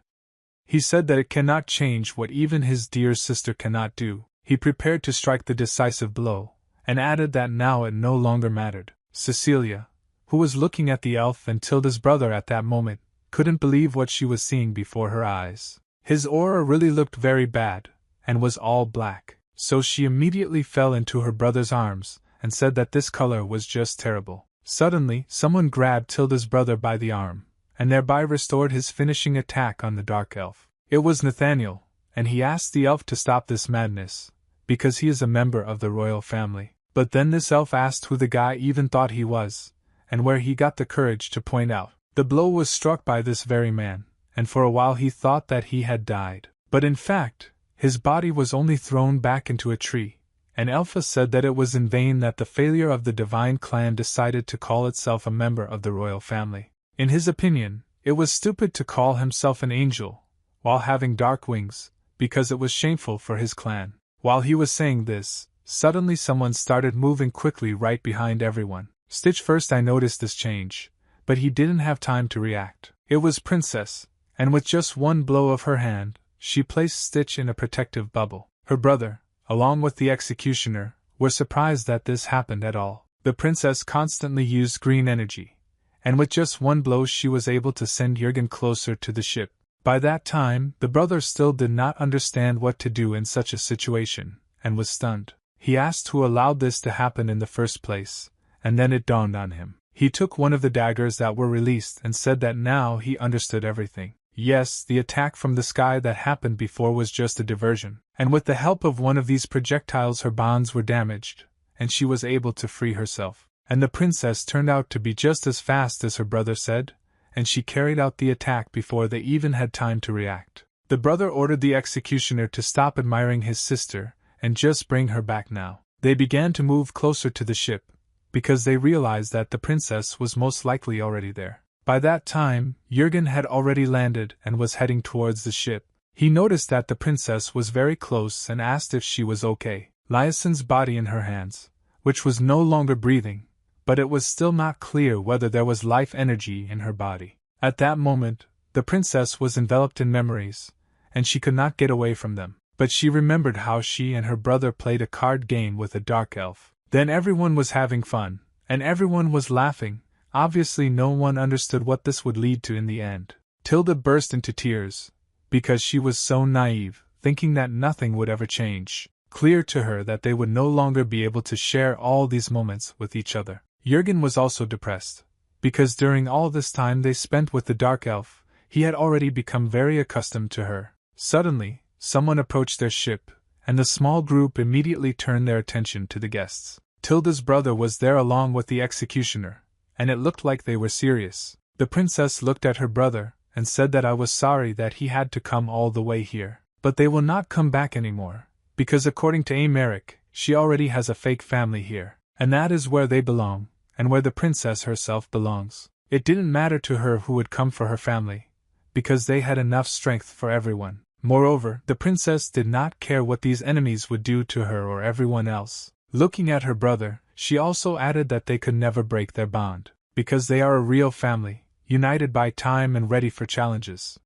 [SPEAKER 1] He said that it cannot change what even his dear sister cannot do. He prepared to strike the decisive blow, and added that now it no longer mattered. Cecilia, who was looking at the elf and Tilda's brother at that moment, couldn't believe what she was seeing before her eyes. His aura really looked very bad, and was all black. So she immediately fell into her brother's arms, and said that this color was just terrible. Suddenly, someone grabbed Tilda's brother by the arm, and thereby restored his finishing attack on the dark elf. It was Nathaniel, and he asked the elf to stop this madness, because he is a member of the royal family. But then this elf asked who the guy even thought he was, and where he got the courage to point out. The blow was struck by this very man, and for a while he thought that he had died. But in fact, his body was only thrown back into a tree, and Elpha said that it was in vain that the failure of the divine clan decided to call itself a member of the royal family. In his opinion, it was stupid to call himself an angel, while having dark wings, because it was shameful for his clan. While he was saying this, suddenly someone started moving quickly right behind everyone. Stitch first I noticed this change, but he didn't have time to react. It was Princess, and with just one blow of her hand, she placed Stitch in a protective bubble. Her brother, along with the executioner, were surprised that this happened at all. The princess constantly used green energy, and with just one blow she was able to send Jurgen closer to the ship. By that time, the brother still did not understand what to do in such a situation, and was stunned. He asked who allowed this to happen in the first place, and then it dawned on him. He took one of the daggers that were released and said that now he understood everything. Yes, the attack from the sky that happened before was just a diversion, and with the help of one of these projectiles her bonds were damaged, and she was able to free herself. And the princess turned out to be just as fast as her brother said, and she carried out the attack before they even had time to react. The brother ordered the executioner to stop admiring his sister, and just bring her back now. They began to move closer to the ship, because they realized that the princess was most likely already there. By that time, Jurgen had already landed and was heading towards the ship. He noticed that the princess was very close and asked if she was okay. Lyasin's body in her hands, which was no longer breathing, but it was still not clear whether there was life energy in her body. At that moment, the princess was enveloped in memories, and she could not get away from them. But she remembered how she and her brother played a card game with a dark elf. Then everyone was having fun, and everyone was laughing, Obviously no one understood what this would lead to in the end. Tilda burst into tears, because she was so naive, thinking that nothing would ever change. Clear to her that they would no longer be able to share all these moments with each other. Jurgen was also depressed, because during all this time they spent with the Dark Elf, he had already become very accustomed to her. Suddenly, someone approached their ship, and the small group immediately turned their attention to the guests. Tilda's brother was there along with the executioner, and it looked like they were serious. The princess looked at her brother, and said that I was sorry that he had to come all the way here. But they will not come back anymore, because according to Americ, she already has a fake family here, and that is where they belong, and where the princess herself belongs. It didn't matter to her who would come for her family, because they had enough strength for everyone. Moreover, the princess did not care what these enemies would do to her or everyone else. Looking at her brother, she also added that they could never break their bond, because they are a real family, united by time and ready for challenges.